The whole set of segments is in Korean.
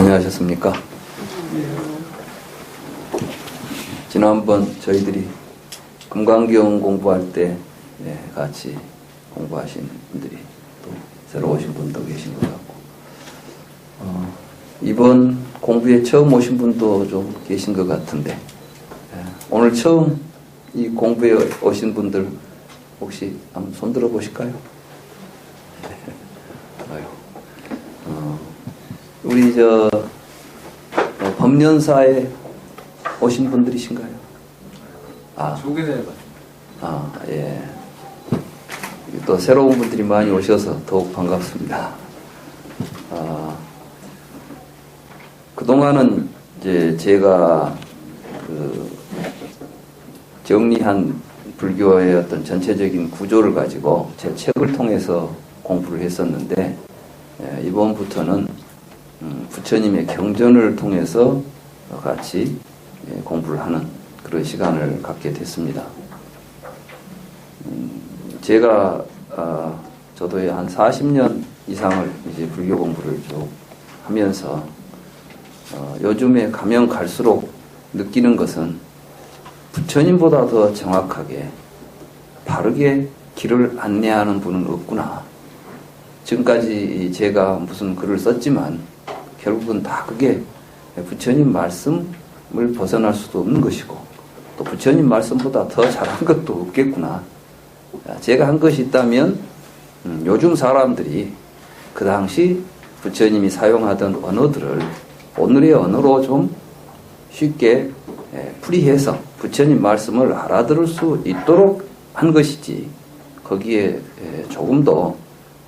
다녀가셨습니까? 지난번 저희들이 금강경 공부할 때 같이 공부하신 분들이 또 새로 오신 분도 계신 것 같고, 이번 공부에 처음 오신 분도 좀 계신 것 같은데, 오늘 처음 이 공부에 오신 분들 혹시 한번 손 들어 보실까요? 우리 법련사에 오신 분들이신가요? 소개해봐. 예. 또 새로운 분들이 많이 오셔서 더욱 반갑습니다. 그동안은 이제 제가 정리한 불교의 어떤 전체적인 구조를 가지고 제 책을 통해서 공부를 했었는데, 이번부터는 부처님의 경전을 통해서 같이 공부를 하는 그런 시간을 갖게 됐습니다. 제가 저도 한 40년 이상을 이제 불교 공부를 쭉 하면서 요즘에 가면 갈수록 느끼는 것은 부처님보다 더 정확하게 바르게 길을 안내하는 분은 없구나. 지금까지 제가 무슨 글을 썼지만 결국은 다 그게 부처님 말씀을 벗어날 수도 없는 것이고, 또 부처님 말씀보다 더 잘한 것도 없겠구나. 제가 한 것이 있다면 요즘 사람들이 그 당시 부처님이 사용하던 언어들을 오늘의 언어로 좀 쉽게 풀이해서 부처님 말씀을 알아들을 수 있도록 한 것이지, 거기에 조금 더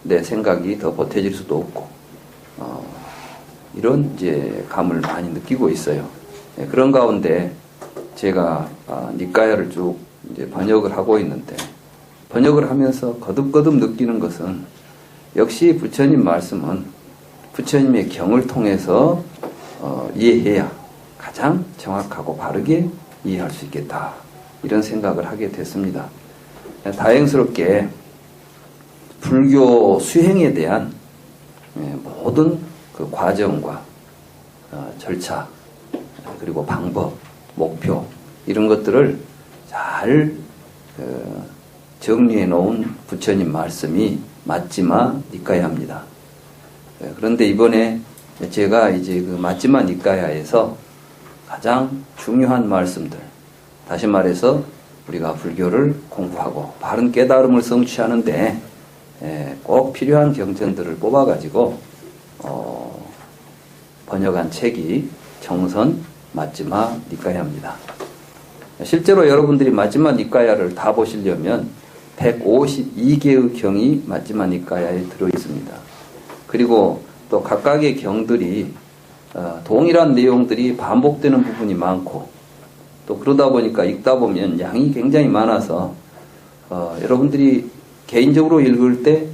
내 생각이 더 보태질 수도 없고, 이런 이제 감을 많이 느끼고 있어요. 그런 가운데 제가 니까야를 쭉 이제 번역을 하고 있는데, 번역을 하면서 거듭거듭 느끼는 것은 역시 부처님 말씀은 부처님의 경을 통해서 이해해야 가장 정확하고 바르게 이해할 수 있겠다, 이런 생각을 하게 됐습니다. 다행스럽게 불교 수행에 대한 모든 그 과정과 절차, 그리고 방법, 목표, 이런 것들을 잘 정리해 놓은 부처님 말씀이 맞지마 니까야입니다. 그런데 이번에 제가 이제 그 맞지마 니까야에서 가장 중요한 말씀들, 다시 말해서 우리가 불교를 공부하고 바른 깨달음을 성취하는데 꼭 필요한 경전들을 뽑아가지고 번역한 책이 정선 맞지마 니까야입니다. 실제로 여러분들이 맞지마 니까야를 다 보시려면 152개의 경이 맞지마 니까야에 들어있습니다. 그리고 또 각각의 경들이 동일한 내용들이 반복되는 부분이 많고, 또 그러다 보니까 읽다 보면 양이 굉장히 많아서 여러분들이 개인적으로 읽을 때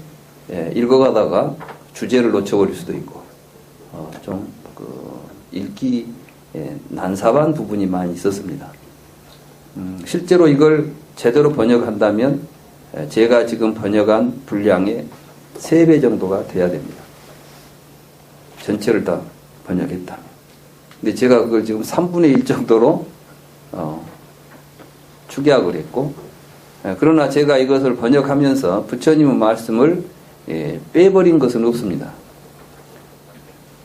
읽어가다가 주제를 놓쳐버릴 수도 있고, 좀 읽기 난삽한 부분이 많이 있었습니다. 실제로 이걸 제대로 번역한다면 제가 지금 번역한 분량의 3배 정도가 돼야 됩니다. 전체를 다 번역했다면. 근데 제가 그걸 지금 3분의 1 정도로 축약을 했고, 그러나 제가 이것을 번역하면서 부처님의 말씀을 빼버린 것은 없습니다.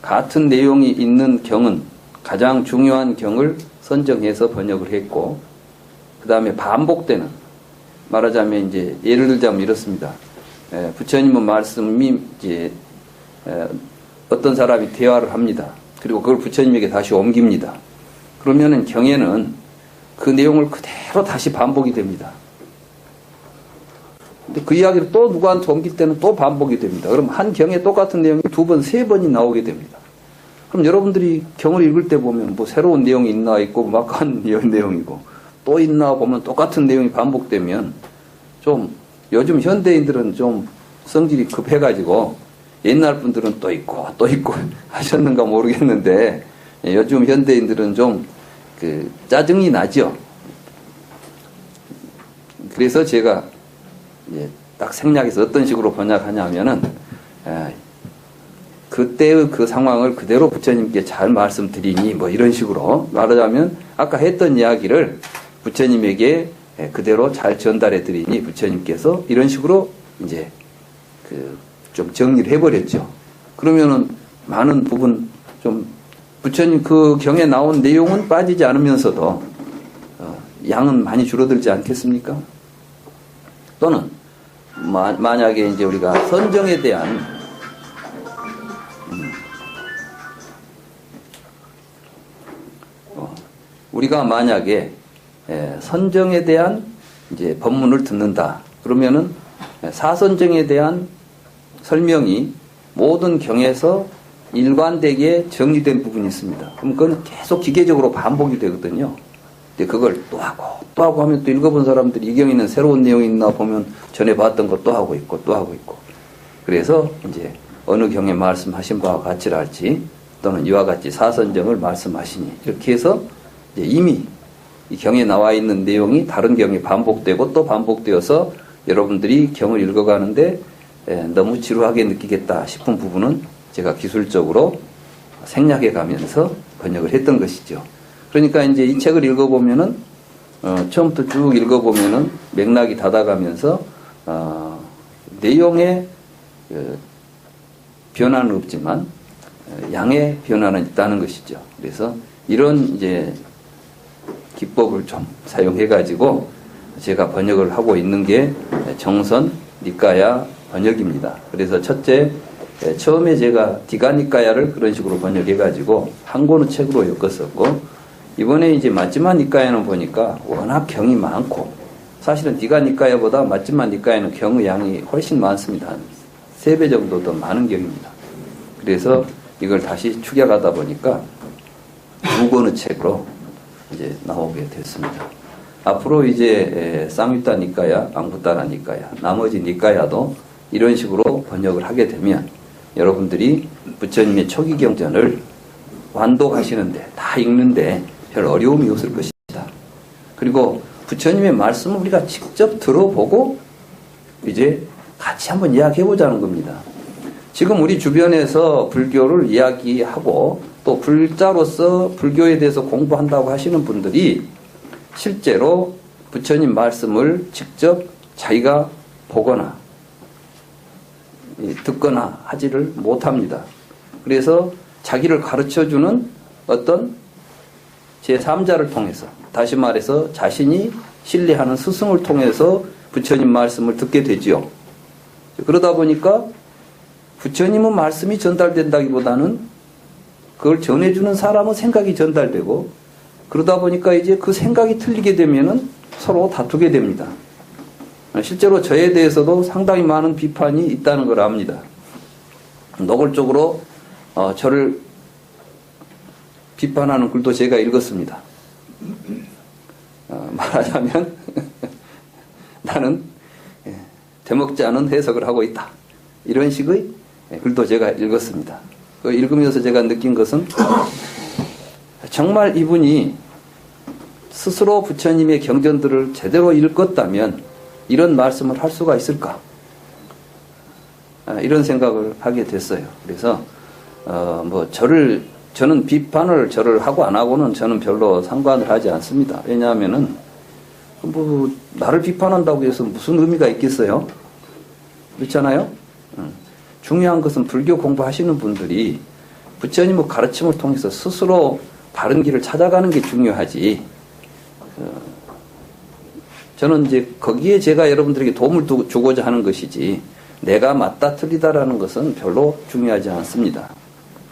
같은 내용이 있는 경은 가장 중요한 경을 선정해서 번역을 했고, 그 다음에 반복되는, 말하자면 이제 예를 들자면 이렇습니다. 부처님의 말씀이 이제 어떤 사람이 대화를 합니다. 그리고 그걸 부처님에게 다시 옮깁니다. 그러면은 경에는 그 내용을 그대로 다시 반복이 됩니다. 근데 그 이야기를 또 누구한테 옮길 때는 또 반복이 됩니다. 그럼 한 경에 똑같은 내용이 2번, 3번이 나오게 됩니다. 그럼 여러분들이 경을 읽을 때 보면 뭐 새로운 내용이 있나 있고 막한 내용이고 또 있나 보면 똑같은 내용이 반복되면, 좀 요즘 현대인들은 좀 성질이 급해가지고 옛날 분들은 또 있고 또 있고 하셨는가 모르겠는데, 요즘 현대인들은 좀 짜증이 나죠. 그래서 제가 딱 생략해서 어떤 식으로 번역하냐면은, 그때의 그 상황을 그대로 부처님께 잘 말씀드리니 뭐 이런 식으로 말하자면 아까 했던 이야기를 부처님에게 그대로 잘 전달해 드리니 부처님께서 이런 식으로 이제 좀 정리를 해버렸죠. 그러면은 많은 부분 좀 부처님 그 경에 나온 내용은 빠지지 않으면서도 양은 많이 줄어들지 않겠습니까? 또는 만약에 이제 우리가 선정에 대한 우리가 만약에 선정에 대한 이제 법문을 듣는다. 그러면은 사선정에 대한 설명이 모든 경에서 일관되게 정리된 부분이 있습니다. 그럼 그건 계속 기계적으로 반복이 되거든요. 근데 그걸 또 하고 하면 또 읽어본 사람들이 이 경에는 새로운 내용이 있나 보면 전에 봤던 거 또 하고 있고 또 하고 있고. 그래서 이제 어느 경에 말씀하신 바와 같이랄지 또는 이와 같이 사선정을 말씀하시니 이렇게 해서 이제 이미 이 경에 나와 있는 내용이 다른 경에 반복되고 또 반복되어서 여러분들이 경을 읽어가는데 너무 지루하게 느끼겠다 싶은 부분은 제가 기술적으로 생략해 가면서 번역을 했던 것이죠. 그러니까 이제 이 책을 읽어보면은 처음부터 쭉 읽어보면은 맥락이 닫아가면서 내용의 변화는 없지만 양의 변화는 있다는 것이죠. 그래서 이런 이제 기법을 좀 사용해가지고 제가 번역을 하고 있는 게 정선 니까야 번역입니다. 그래서 첫째, 처음에 제가 디가 니까야를 그런 식으로 번역해가지고 한 권의 책으로 엮었었고, 이번에 이제 마지막 니까야는 보니까 워낙 경이 많고, 사실은 디가 니까야보다 마지막 니까야는 경의 양이 훨씬 많습니다. 한 3배 정도 더 많은 경입니다. 그래서 이걸 다시 축약하다 보니까 2권의 책으로 이제 나오게 됐습니다. 앞으로 이제 쌍유타 니까야, 앙부따라 니까야, 나머지 니까야도 이런 식으로 번역을 하게 되면 여러분들이 부처님의 초기 경전을 완독하시는데, 다 읽는데 별 어려움이 없을 것입니다. 그리고 부처님의 말씀을 우리가 직접 들어보고 이제 같이 한번 이야기해보자는 겁니다. 지금 우리 주변에서 불교를 이야기하고 또 불자로서 불교에 대해서 공부한다고 하시는 분들이 실제로 부처님 말씀을 직접 자기가 보거나 듣거나 하지를 못합니다. 그래서 자기를 가르쳐주는 어떤 제3자를 통해서, 다시 말해서 자신이 신뢰하는 스승을 통해서 부처님 말씀을 듣게 되지요. 그러다 보니까 부처님은 말씀이 전달된다기보다는 그걸 전해주는 사람은 생각이 전달되고, 그러다 보니까 이제 그 생각이 틀리게 되면은 서로 다투게 됩니다. 실제로 저에 대해서도 상당히 많은 비판이 있다는 걸 압니다. 노골적으로 저를 비판하는 글도 제가 읽었습니다. 말하자면 나는 되먹지 않은 해석을 하고 있다, 이런 식의 글도 제가 읽었습니다. 읽으면서 제가 느낀 것은 정말 이분이 스스로 부처님의 경전들을 제대로 읽었다면 이런 말씀을 할 수가 있을까? 이런 생각을 하게 됐어요. 그래서 저는 비판을 저를 하고 안 하고는 저는 별로 상관을 하지 않습니다. 왜냐하면은 나를 비판한다고 해서 무슨 의미가 있겠어요? 그렇잖아요? 중요한 것은 불교 공부하시는 분들이 부처님의 가르침을 통해서 스스로 바른 길을 찾아가는 게 중요하지. 저는 이제 거기에 제가 여러분들에게 도움을 주고자 하는 것이지, 내가 맞다 틀리다라는 것은 별로 중요하지 않습니다.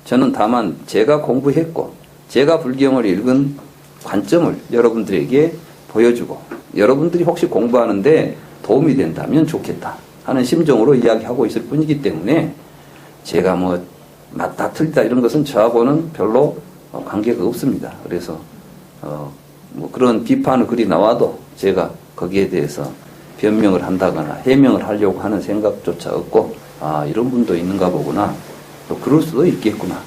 저는 다만 제가 공부했고 제가 불경을 읽은 관점을 여러분들에게 보여주고, 여러분들이 혹시 공부하는데 도움이 된다면 좋겠다 하는 심정으로 이야기하고 있을 뿐이기 때문에, 제가 맞다 틀리다 이런 것은 저하고는 별로 관계가 없습니다. 그래서 그런 비판의 글이 나와도 제가 거기에 대해서 변명을 한다거나 해명을 하려고 하는 생각조차 없고, 이런 분도 있는가 보구나, 또 그럴 수도 있겠구나,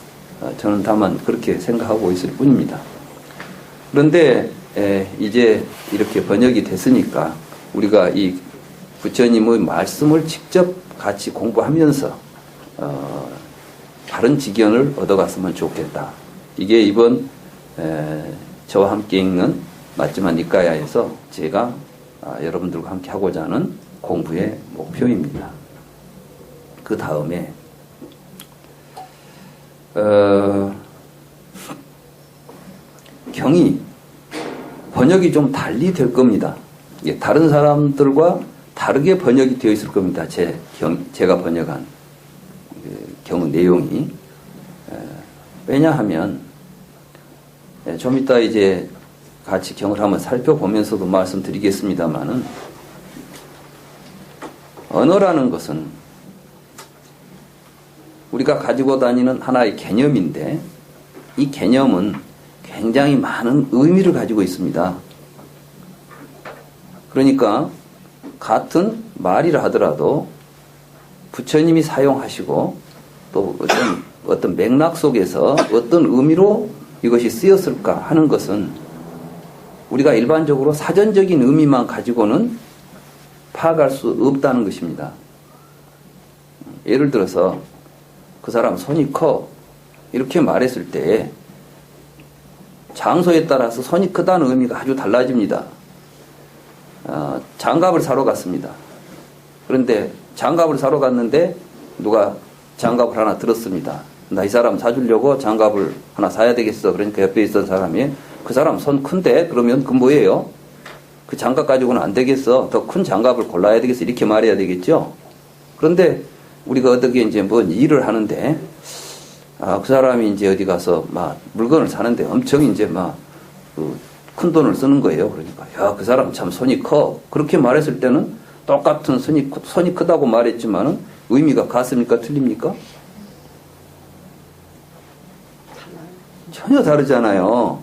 저는 다만 그렇게 생각하고 있을 뿐입니다. 그런데 이제 이렇게 번역이 됐으니까 우리가 이 부처님의 말씀을 직접 같이 공부하면서 바른 지견을 얻어갔으면 좋겠다. 이게 이번 저와 함께 읽는 맞지마 니까야에서 제가 여러분들과 함께 하고자 하는 공부의 목표입니다. 그 다음에 경이 번역이 좀 달리 될 겁니다. 다른 사람들과 다르게 번역이 되어 있을 겁니다. 제가 번역한 경의 내용이. 왜냐하면 좀 이따 이제 같이 경을 한번 살펴보면서도 말씀드리겠습니다만은 언어라는 것은 우리가 가지고 다니는 하나의 개념인데 이 개념은 굉장히 많은 의미를 가지고 있습니다. 그러니까 같은 말이라 하더라도 부처님이 사용하시고 또 어떤 맥락 속에서 어떤 의미로 이것이 쓰였을까 하는 것은 우리가 일반적으로 사전적인 의미만 가지고는 파악할 수 없다는 것입니다. 예를 들어서 그 사람 손이 커 이렇게 말했을 때 장소에 따라서 손이 크다는 의미가 아주 달라집니다. 장갑을 사러 갔습니다. 그런데 장갑을 사러 갔는데 누가 장갑을 하나 들었습니다. 나 이 사람 사주려고 장갑을 하나 사야 되겠어. 그러니까 옆에 있던 사람이 그 사람 손 큰데 그러면 그 뭐예요? 그 장갑 가지고는 안 되겠어. 더 큰 장갑을 골라야 되겠어. 이렇게 말해야 되겠죠. 그런데 우리가 어떻게 이제 뭔 일을 하는데 그 사람이 이제 어디 가서 막 물건을 사는데 엄청 이제 막 큰 돈을 쓰는 거예요. 그러니까 야, 그 사람 참 손이 커. 그렇게 말했을 때는 똑같은 손이 크다고 말했지만은 의미가 같습니까? 틀립니까? 전혀 다르잖아요.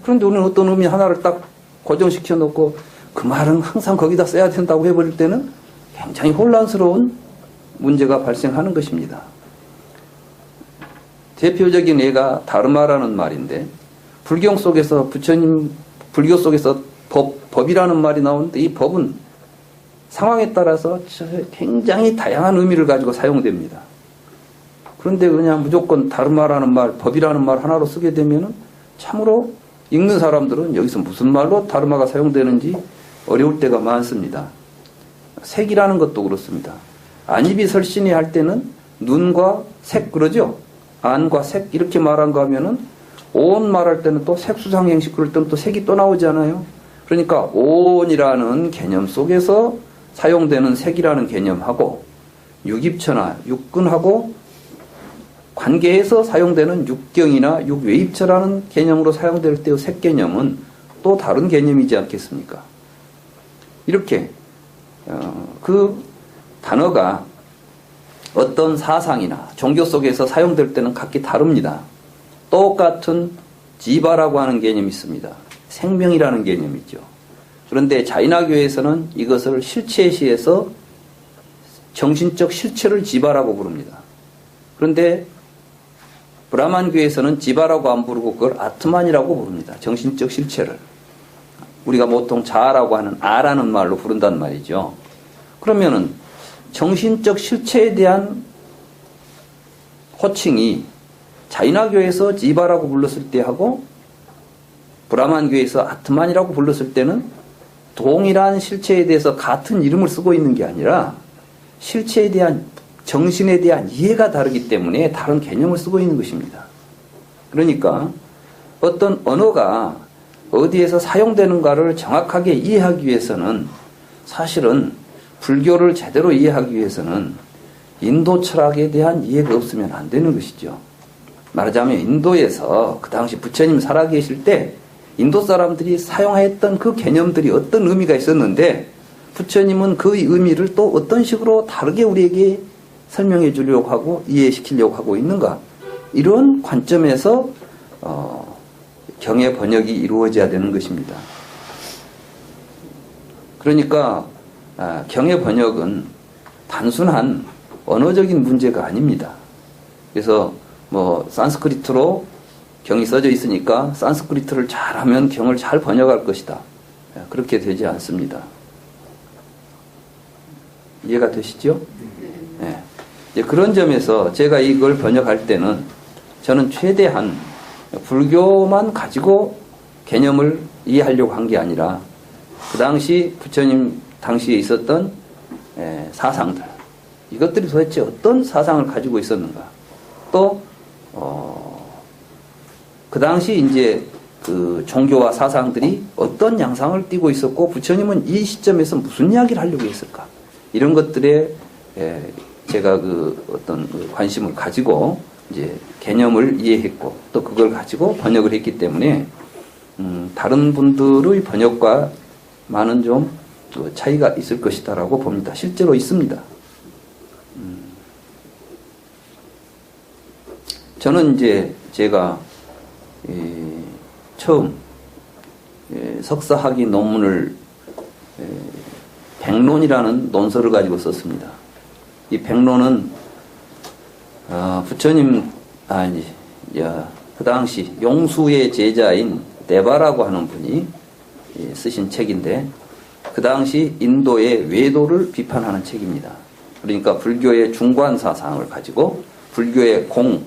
그런데 우리는 어떤 의미 하나를 딱 고정시켜 놓고 그 말은 항상 거기다 써야 된다고 해버릴 때는 굉장히 혼란스러운 문제가 발생하는 것입니다. 대표적인 예가 다르마라는 말인데 불교 속에서 불교 속에서 법이라는 말이 나오는데 이 법은 상황에 따라서 굉장히 다양한 의미를 가지고 사용됩니다. 그런데 그냥 무조건 다르마라는 말, 법이라는 말 하나로 쓰게 되면은 참으로 읽는 사람들은 여기서 무슨 말로 다르마가 사용되는지 어려울 때가 많습니다. 색이라는 것도 그렇습니다. 안입이 설신이 할 때는 눈과 색 그러죠? 안과 색 이렇게 말한 거 하면은 온 말할 때는 또 색수상행식 그럴 때는 또 색이 또 나오잖아요. 그러니까 온이라는 개념 속에서 사용되는 색이라는 개념하고 육입처나 육근하고 관계에서 사용되는 육경이나 육외입처라는 개념으로 사용될 때의 색 개념은 또 다른 개념이지 않겠습니까? 이렇게 그 단어가 어떤 사상이나 종교 속에서 사용될 때는 각기 다릅니다. 똑같은 지바라고 하는 개념이 있습니다. 생명이라는 개념이죠. 그런데 자인화교에서는 이것을 실체시에서 정신적 실체를 지바라고 부릅니다. 그런데 브라만교에서는 지바라고 안 부르고 그걸 아트만이라고 부릅니다. 정신적 실체를. 우리가 보통 자아라고 하는 아라는 말로 부른단 말이죠. 그러면은 정신적 실체에 대한 호칭이 자인화교에서 지바라고 불렀을 때하고 브라만교에서 아트만이라고 불렀을 때는 동일한 실체에 대해서 같은 이름을 쓰고 있는 게 아니라 실체에 대한 정신에 대한 이해가 다르기 때문에 다른 개념을 쓰고 있는 것입니다. 그러니까 어떤 언어가 어디에서 사용되는가를 정확하게 이해하기 위해서는 사실은 불교를 제대로 이해하기 위해서는 인도 철학에 대한 이해가 없으면 안 되는 것이죠. 말하자면 인도에서 그 당시 부처님 살아계실 때 인도 사람들이 사용했던 그 개념들이 어떤 의미가 있었는데 부처님은 그 의미를 또 어떤 식으로 다르게 우리에게 설명해 주려고 하고 이해시키려고 하고 있는가, 이런 관점에서 경의 번역이 이루어져야 되는 것입니다. 그러니까 경의 번역은 단순한 언어적인 문제가 아닙니다. 그래서 산스크리트로 경이 써져 있으니까 산스크리트를 잘하면 경을 잘 번역할 것이다. 그렇게 되지 않습니다. 이해가 되시죠? 네. 이제 그런 점에서 제가 이걸 번역할 때는 저는 최대한 불교만 가지고 개념을 이해하려고 한 게 아니라 그 당시 부처님 당시에 있었던 사상들, 이것들이 도대체 어떤 사상을 가지고 있었는가, 또 그 당시 이제 그 종교와 사상들이 어떤 양상을 띠고 있었고 부처님은 이 시점에서 무슨 이야기를 하려고 했을까, 이런 것들에 제가 그 어떤 관심을 가지고 이제 개념을 이해했고 또 그걸 가지고 번역을 했기 때문에 다른 분들의 번역과 많은 좀 차이가 있을 것이다라고 봅니다. 실제로 있습니다. 저는 이제 제가 처음 석사학위 논문을 백론이라는 논서를 가지고 썼습니다. 이 백론은 부처님 그 당시 용수의 제자인 데바라고 하는 분이 쓰신 책인데 그 당시 인도의 외도를 비판하는 책입니다. 그러니까 불교의 중관 사상을 가지고 불교의 공,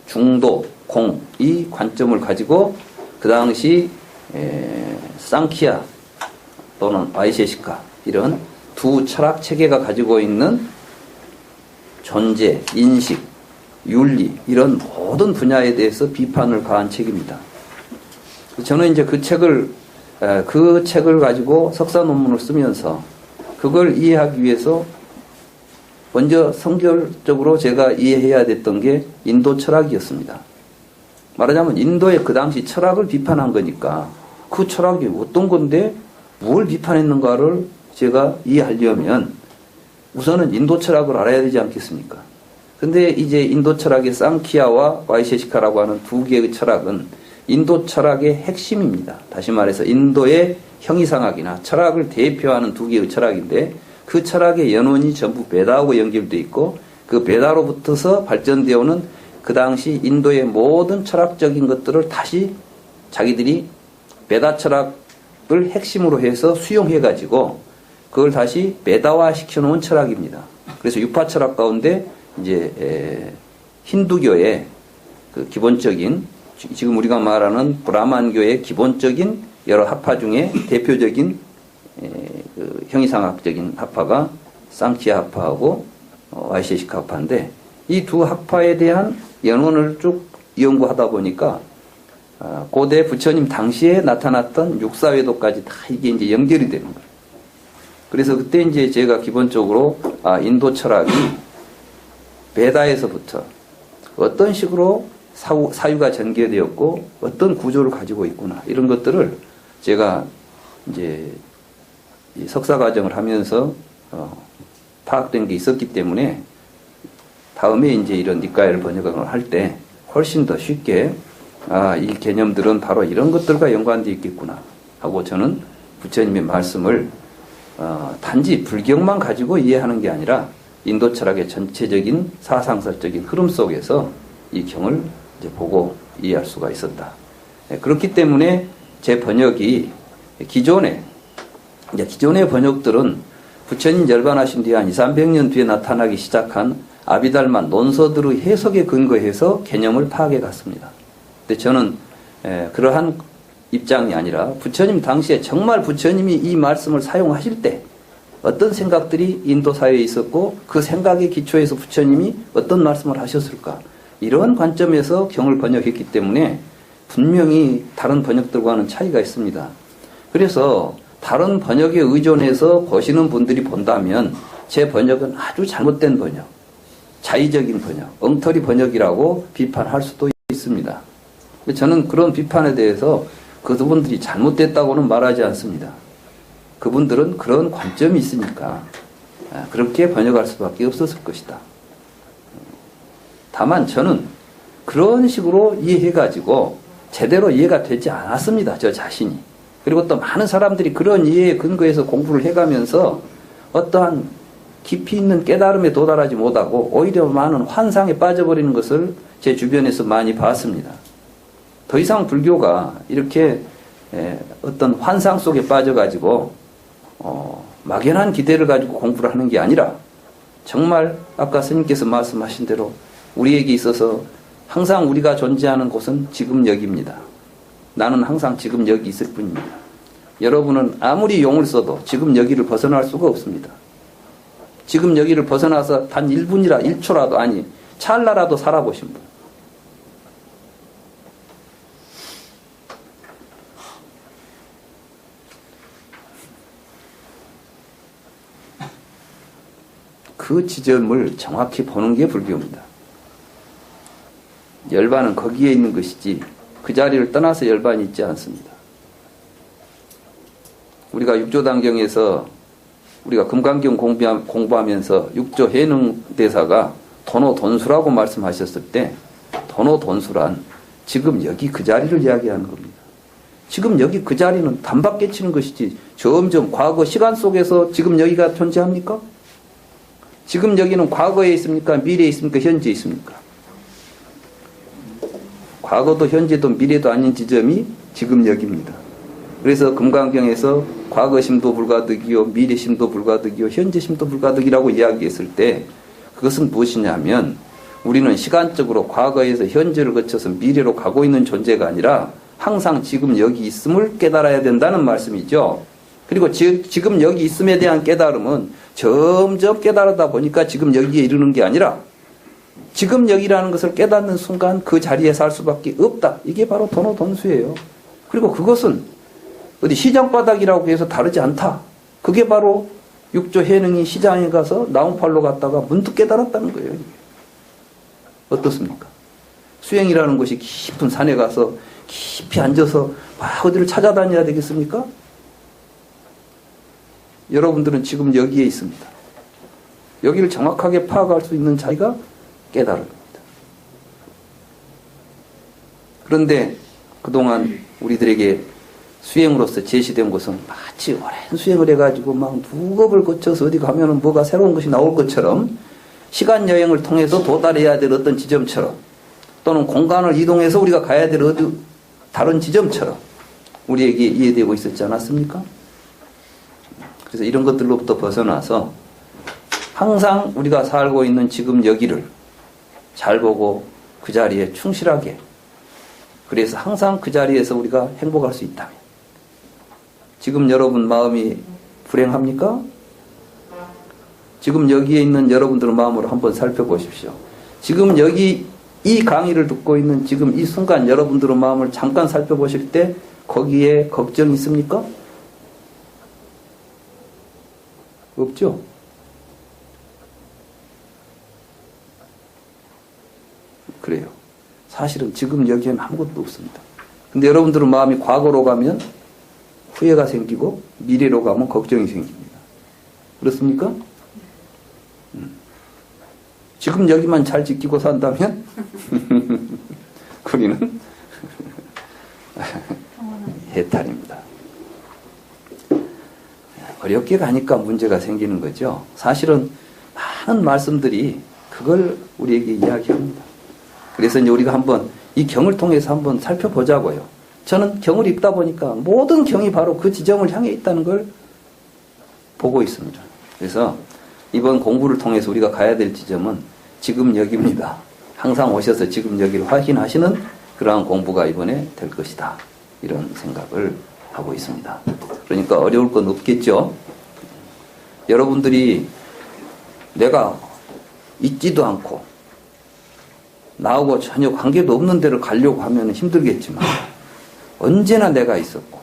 중도, 공, 이 관점을 가지고 그 당시 상키야 또는 바이셰시카 이런 두 철학 체계가 가지고 있는 존재, 인식, 윤리 이런 모든 분야에 대해서 비판을 가한 책입니다. 저는 이제 그 책을 가지고 석사 논문을 쓰면서 그걸 이해하기 위해서 먼저 선결적으로 제가 이해해야 됐던 게 인도 철학이었습니다. 말하자면 인도의 그 당시 철학을 비판한 거니까 그 철학이 어떤 건데 뭘 비판했는가를 제가 이해하려면 우선은 인도 철학을 알아야 되지 않겠습니까? 근데 이제 인도 철학의 쌍키야와 와이셰시카라고 하는 두 개의 철학은 인도 철학의 핵심입니다. 다시 말해서 인도의 형이상학이나 철학을 대표하는 두 개의 철학인데 그 철학의 연원이 전부 베다하고 연결되어 있고 그 베다로부터서 발전되어 오는 그 당시 인도의 모든 철학적인 것들을 다시 자기들이 베다 철학을 핵심으로 해서 수용해가지고 그걸 다시 베다화 시켜놓은 철학입니다. 그래서 유파 철학 가운데 이제 힌두교의 그 기본적인 지금 우리가 말하는 브라만교의 기본적인 여러 학파 중에 대표적인 그 형이상학적인 학파가 쌍키야 학파하고 와이셰시카 학파인데 이 두 학파에 대한 연원을 쭉 연구하다 보니까 고대 부처님 당시에 나타났던 육사외도까지 다 이게 이제 연결이 되는 거예요. 그래서 그때 이제 제가 기본적으로 인도 철학이 베다에서부터 어떤 식으로 사유가 전개되었고 어떤 구조를 가지고 있구나 이런 것들을 제가 이제 이 석사 과정을 하면서 파악된 게 있었기 때문에 다음에 이제 이런 니까야를 번역을 할 때 훨씬 더 쉽게 이 개념들은 바로 이런 것들과 연관되어 있겠구나 하고 저는 부처님의 말씀을 단지 불경만 가지고 이해하는 게 아니라 인도 철학의 전체적인 사상설적인 흐름 속에서 이 경을 이제 보고 이해할 수가 있었다. 그렇기 때문에 제 번역이 기존의 번역들은 부처님 열반하신 뒤에 한 200~300년 뒤에 나타나기 시작한 아비달만 논서들의 해석에 근거해서 개념을 파악해 갔습니다. 근데 저는 그러한 입장이 아니라 부처님 당시에 정말 부처님이 이 말씀을 사용하실 때 어떤 생각들이 인도 사회에 있었고 그 생각의 기초에서 부처님이 어떤 말씀을 하셨을까 이런 관점에서 경을 번역했기 때문에 분명히 다른 번역들과는 차이가 있습니다. 그래서 다른 번역에 의존해서 보시는 분들이 본다면 제 번역은 아주 잘못된 번역, 자의적인 번역, 엉터리 번역이라고 비판할 수도 있습니다. 저는 그런 비판에 대해서 그분들이 잘못됐다고는 말하지 않습니다. 그분들은 그런 관점이 있으니까 그렇게 번역할 수밖에 없었을 것이다. 다만 저는 그런 식으로 이해해가지고 제대로 이해가 되지 않았습니다. 저 자신이. 그리고 또 많은 사람들이 그런 이해에 근거해서 공부를 해가면서 어떠한 깊이 있는 깨달음에 도달하지 못하고 오히려 많은 환상에 빠져버리는 것을 제 주변에서 많이 봤습니다. 더 이상 불교가 이렇게 어떤 환상 속에 빠져가지고 막연한 기대를 가지고 공부를 하는 게 아니라 정말 아까 스님께서 말씀하신 대로 우리에게 있어서 항상 우리가 존재하는 곳은 지금 여기입니다. 나는 항상 지금 여기 있을 뿐입니다. 여러분은 아무리 용을 써도 지금 여기를 벗어날 수가 없습니다. 지금 여기를 벗어나서 단 1분이라 1초라도 아니 찰나라도 살아보신 분. 그 지점을 정확히 보는 게 불교입니다. 열반은 거기에 있는 것이지 그 자리를 떠나서 열반이 있지 않습니다. 우리가 육조단경에서 우리가 금강경 공부하면서 육조 해능대사가 도노돈수라고 말씀하셨을 때 도노돈수란 지금 여기 그 자리를 이야기하는 겁니다. 지금 여기 그 자리는 단박 깨치는 것이지 점점 과거 시간 속에서 지금 여기가 존재합니까? 지금 여기는 과거에 있습니까? 미래에 있습니까? 현재에 있습니까? 과거도 현재도 미래도 아닌 지점이 지금 여기입니다. 그래서 금강경에서 과거심도 불가득이요, 미래심도 불가득이요, 현재심도 불가득이라고 이야기했을 때 그것은 무엇이냐면 우리는 시간적으로 과거에서 현재를 거쳐서 미래로 가고 있는 존재가 아니라 항상 지금 여기 있음을 깨달아야 된다는 말씀이죠. 그리고 지금 여기 있음에 대한 깨달음은 점점 깨달았다 보니까 지금 여기에 이르는 게 아니라 지금 여기라는 것을 깨닫는 순간 그 자리에 살 수밖에 없다. 이게 바로 도노돈수예요. 그리고 그것은 어디 시장바닥이라고 해서 다르지 않다. 그게 바로 육조 해능이 시장에 가서 나무팔로 갔다가 문득 깨달았다는 거예요. 이게. 어떻습니까? 수행이라는 것이 깊은 산에 가서 깊이 앉아서 막 어디를 찾아다녀야 되겠습니까? 여러분들은 지금 여기에 있습니다. 여기를 정확하게 파악할 수 있는 자리가 깨달음입니다. 그런데 그동안 우리들에게 수행으로서 제시된 것은 마치 오랜 수행을 해가지고 막 무겁을 거쳐서 어디 가면은 뭐가 새로운 것이 나올 것처럼 시간 여행을 통해서 도달해야 될 어떤 지점처럼 또는 공간을 이동해서 우리가 가야 될 어디 다른 지점처럼 우리에게 이해되고 있었지 않았습니까? 그래서 이런 것들로부터 벗어나서 항상 우리가 살고 있는 지금 여기를 잘 보고 그 자리에 충실하게 그래서 항상 그 자리에서 우리가 행복할 수 있다면 지금 여러분 마음이 불행합니까? 지금 여기에 있는 여러분들의 마음으로 한번 살펴보십시오. 지금 여기 이 강의를 듣고 있는 지금 이 순간 여러분들의 마음을 잠깐 살펴보실 때 거기에 걱정이 있습니까? 없죠? 그래요. 사실은 지금 여기에는 아무것도 없습니다. 근데 여러분들의 마음이 과거로 가면 후회가 생기고 미래로 가면 걱정이 생깁니다. 그렇습니까? 지금 여기만 잘 지키고 산다면 우리는 해탈입니다. 어렵게 가니까 문제가 생기는 거죠. 사실은 많은 말씀들이 그걸 우리에게 이야기합니다. 그래서 이제 우리가 한번 이 경을 통해서 한번 살펴보자고요. 저는 경을 읽다 보니까 모든 경이 바로 그 지점을 향해 있다는 걸 보고 있습니다. 그래서 이번 공부를 통해서 우리가 가야 될 지점은 지금 여기입니다. 항상 오셔서 지금 여기를 확인하시는 그러한 공부가 이번에 될 것이다. 이런 생각을 하고 있습니다. 그러니까 어려울 건 없겠죠. 여러분들이 내가 있지도 않고 나하고 전혀 관계도 없는 데를 가려고 하면 힘들겠지만 언제나 내가 있었고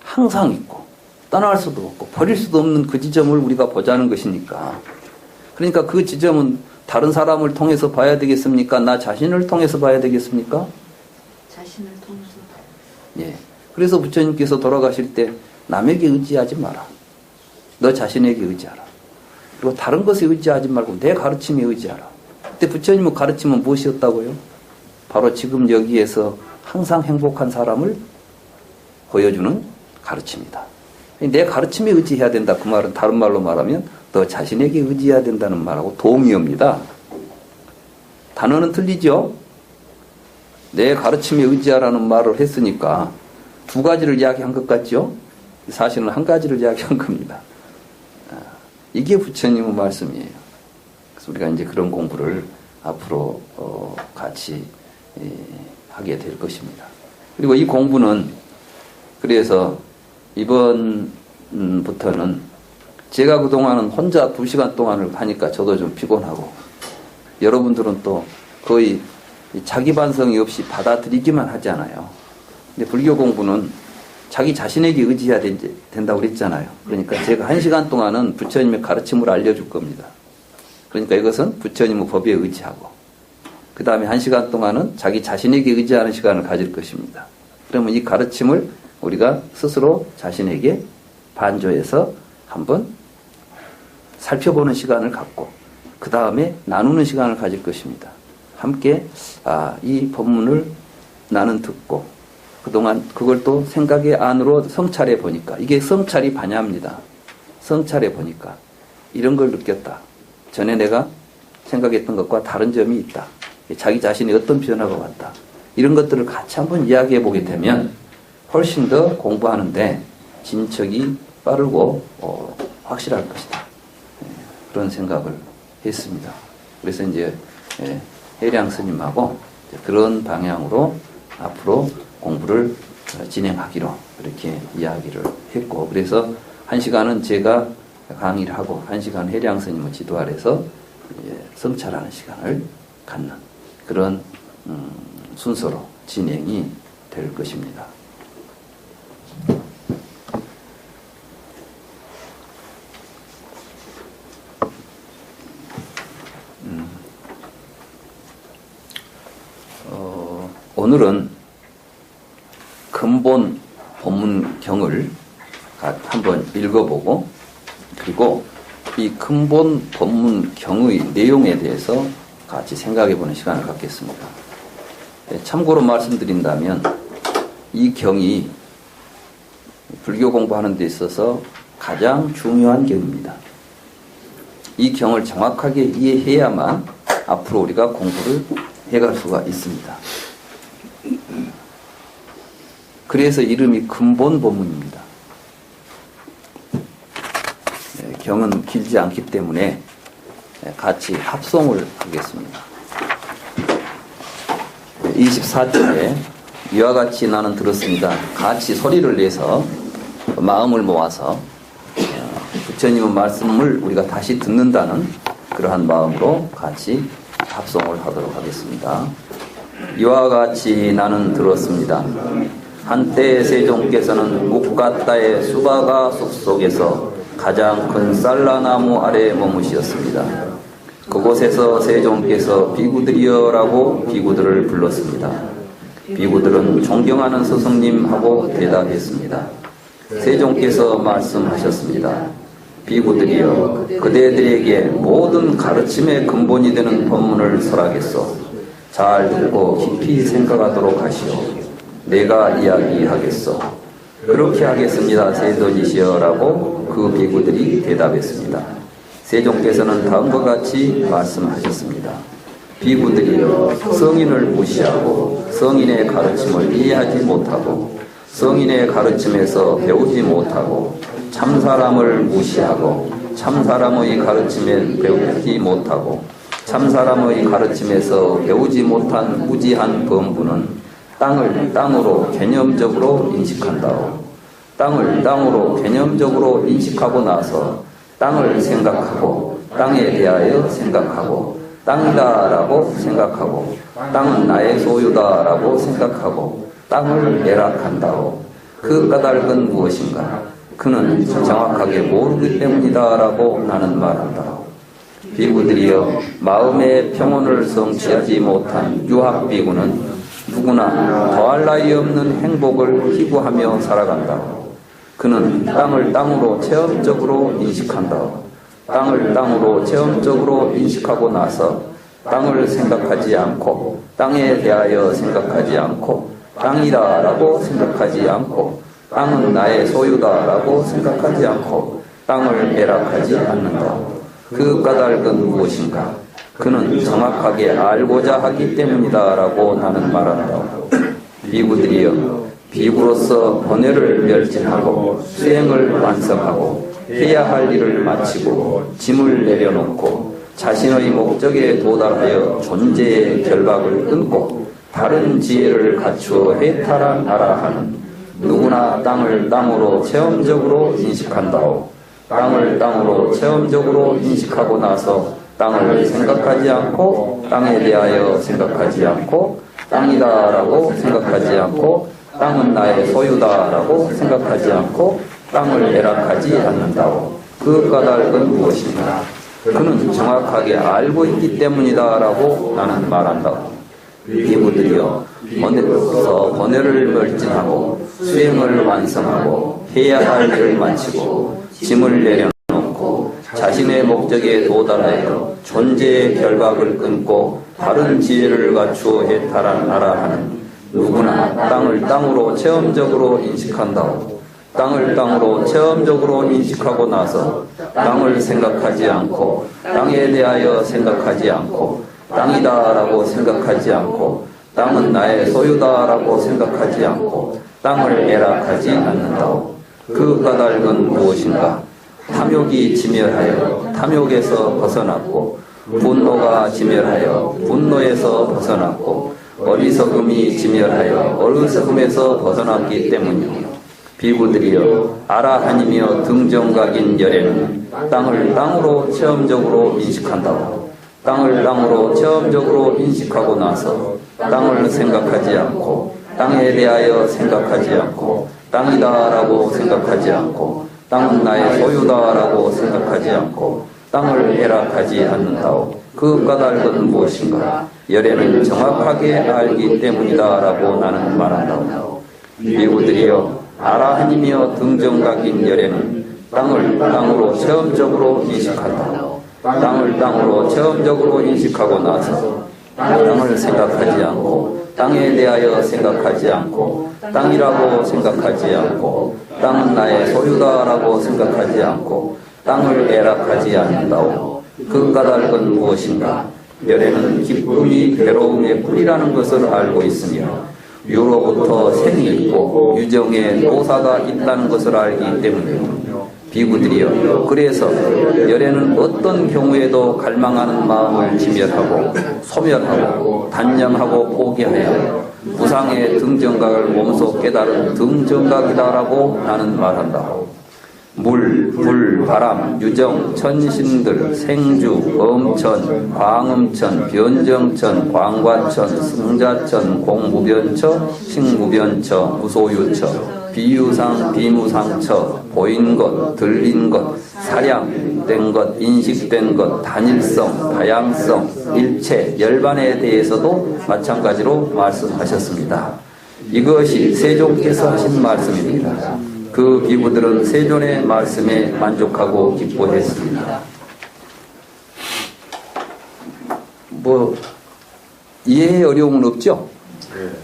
항상 있고 떠날 수도 없고 버릴 수도 없는 그 지점을 우리가 보자는 것이니까 그러니까 그 지점은 다른 사람을 통해서 봐야 되겠습니까? 나 자신을 통해서 봐야 되겠습니까? 자신을 통해서. 예. 그래서 부처님께서 돌아가실 때 남에게 의지하지 마라. 너 자신에게 의지하라. 그리고 다른 것에 의지하지 말고 내 가르침에 의지하라. 그때 부처님의 가르침은 무엇이었다고요? 바로 지금 여기에서 항상 행복한 사람을 보여주는 가르침이다. 내 가르침에 의지해야 된다. 그 말은 다른 말로 말하면 너 자신에게 의지해야 된다는 말하고 동의어입니다. 단어는 틀리죠? 내 가르침에 의지하라는 말을 했으니까 두 가지를 이야기한 것 같죠? 사실은 한 가지를 이야기한 겁니다. 이게 부처님의 말씀이에요. 그래서 우리가 이제 그런 공부를 앞으로 같이 하게 될 것입니다. 그리고 이 공부는 그래서 이번부터는 제가 그동안은 혼자 2시간 동안을 하니까 저도 좀 피곤하고 여러분들은 또 거의 자기 반성이 없이 받아들이기만 하잖아요. 근데 불교 공부는 자기 자신에게 의지해야 된다고 그랬잖아요. 그러니까 제가 1시간 동안은 부처님의 가르침을 알려줄 겁니다. 그러니까 이것은 부처님의 법에 의지하고 그 다음에 1시간 동안은 자기 자신에게 의지하는 시간을 가질 것입니다. 그러면 이 가르침을 우리가 스스로 자신에게 반조해서 한번 살펴보는 시간을 갖고 그 다음에 나누는 시간을 가질 것입니다. 함께 이 법문을 나는 듣고 그동안 그걸 또 생각의 안으로 성찰해 보니까 이게 성찰이 반야입니다. 성찰해 보니까 이런 걸 느꼈다. 전에 내가 생각했던 것과 다른 점이 있다. 자기 자신이 어떤 변화가 왔다. 이런 것들을 같이 한번 이야기해 보게 되면 훨씬 더 공부하는데 진척이 빠르고 확실할 것이다. 그런 생각을 했습니다. 그래서 이제 해량 스님하고 그런 방향으로 앞으로 공부를 진행하기로 이렇게 이야기를 했고 그래서 1시간은 제가 강의를 하고 1시간 해량 스님의 지도 아래서 성찰하는 시간을 갖는 그런 순서로 진행이 될 것입니다. 오늘은 근본 법문경을 한번 읽어보고 그리고 이 근본 법문경의 내용에 대해서 같이 생각해보는 시간을 갖겠습니다. 참고로 말씀드린다면 이 경이 불교 공부하는 데 있어서 가장 중요한 경입니다. 이 경을 정확하게 이해해야만 앞으로 우리가 공부를 해갈 수가 있습니다. 그래서 이름이 근본 법문입니다. 경은 길지 않기 때문에 같이 합송을 하겠습니다. 24절에 이와 같이 나는 들었습니다. 같이 소리를 내서 마음을 모아서 부처님의 말씀을 우리가 다시 듣는다는 그러한 마음으로 같이 합송을 하도록 하겠습니다. 이와 같이 나는 들었습니다. 한때 세종께서는 묵가따의 수바가 숲속에서 가장 큰 쌀라나무 아래 머무시었습니다. 그곳에서 세종께서 비구들이여라고 비구들을 불렀습니다. 비구들은 존경하는 스승님하고 대답했습니다. 세종께서 말씀하셨습니다. 비구들이여 그대들에게 모든 가르침의 근본이 되는 법문을 설하겠소. 잘 듣고 깊이 생각하도록 하시오. 내가 이야기하겠소. 그렇게 하겠습니다. 세존이시여라고 그 비구들이 대답했습니다. 세종께서는 다음과 같이 말씀하셨습니다. 비구들이 성인을 무시하고 성인의 가르침을 이해하지 못하고 성인의 가르침에서 배우지 못하고 참사람을 무시하고 참사람의 가르침에 배우지 못하고 참사람의 가르침에서 배우지 못한 무지한 범부는 땅을 땅으로 개념적으로 인식한다오. 땅을 땅으로 개념적으로 인식하고 나서 땅을 생각하고 땅에 대하여 생각하고 땅이다라고 생각하고 땅은 나의 소유다라고 생각하고 땅을 매락한다오. 그 까닭은 무엇인가? 그는 정확하게 모르기 때문이다라고 나는 말한다오. 비구들이여 마음의 평온을 성취하지 못한 유학비구는 누구나 더할 나위 없는 행복을 희구하며 살아간다. 그는 땅을 땅으로 체험적으로 인식한다. 땅을 땅으로 체험적으로 인식하고 나서 땅을 생각하지 않고 땅에 대하여 생각하지 않고 땅이다라고 생각하지 않고 땅은 나의 소유다라고 생각하지 않고 땅을 매락하지 않는다. 그 까닭은 무엇인가? 그는 정확하게 알고자 하기 때문이다라고 나는 말한다. 비구들이여 비구로서 번뇌를 멸진하고 수행을 완성하고 해야 할 일을 마치고 짐을 내려놓고 자신의 목적에 도달하여 존재의 결박을 끊고 바른 지혜를 갖추어 해탈하라 하는 누구나 땅을 땅으로 체험적으로 인식한다오. 땅을 땅으로 체험적으로 인식하고 나서 땅을 생각하지 않고 땅에 대하여 생각하지 않고 땅이다라고 생각하지 않고 땅은 나의 소유다라고 생각하지 않고 땅을 애락하지 않는다오. 그 까닭은 무엇인가? 그는 정확하게 알고 있기 때문이다라고 나는 말한다오. 비구들이여 번뇌를 멸진하고 수행을 완성하고 해야 할 일을 마치고 짐을 내려놓고 자신의 목적에 도달하여 존재의 결박을 끊고 바른 지혜를 갖추어 해탈하라 하는 누구나 땅을 땅으로 체험적으로 인식한다오. 땅을 땅으로 체험적으로 인식하고 나서 땅을 생각하지 않고 땅에 대하여 생각하지 않고 땅이다라고 생각하지 않고 땅은 나의 소유다라고 생각하지 않고 땅을 애락하지 않는다오. 그 까닭은 무엇인가? 탐욕이 지멸하여 탐욕에서 벗어났고 분노가 지멸하여 분노에서 벗어났고 어리석음이 지멸하여 어리석음에서 벗어났기 때문이요. 비구들이여 아라하니며 등정각인 열애는 땅을 땅으로 체험적으로 인식한다고. 땅을 땅으로 체험적으로 인식하고 나서 땅을 생각하지 않고 땅에 대하여 생각하지 않고 땅이다라고 생각하지 않고 땅은 나의 소유다라고 생각하지 않고 땅을 애락하지 않는다오. 그 까닭은 무엇인가? 열애는 정확하게 알기 때문이다라고 나는 말한다오. 비구들이여 아라하니며 등정각인 열애는 땅을 땅으로 체험적으로 인식한다. 땅을 땅으로 체험적으로 인식하고 나서 땅을 생각하지 않고 땅에 대하여 생각하지 않고 땅이라고 생각하지 않고 땅은 나의 소유다라고 생각하지 않고 땅을 애락하지 않는다오. 그 까닭은 무엇인가? 열애는 기쁨이 괴로움의 뿌리라는 것을 알고 있으며 유로부터 생이 있고 유정에 노사가 있다는 것을 알기 때문이요. 비구들이여 그래서 열애는 어떤 경우에도 갈망하는 마음을 지멸하고 소멸하고 단념하고 포기하여 무상의 등정각을 몸소 깨달은 등정각이다라고 나는 말한다. 물, 불, 바람, 유정, 천신들, 생주, 엄천, 광음천, 변정천, 광과천, 승자천, 공무변처, 식무변처, 무소유처, 비유상, 비무상처, 보인 것, 들린 것, 사량된 것, 인식된 것, 단일성, 다양성, 일체, 열반에 대해서도 마찬가지로 말씀하셨습니다. 이것이 세존께서 하신 말씀입니다. 그 비구들은 세존의 말씀에 만족하고 기뻐했습니다. 이해에 어려움은 없죠?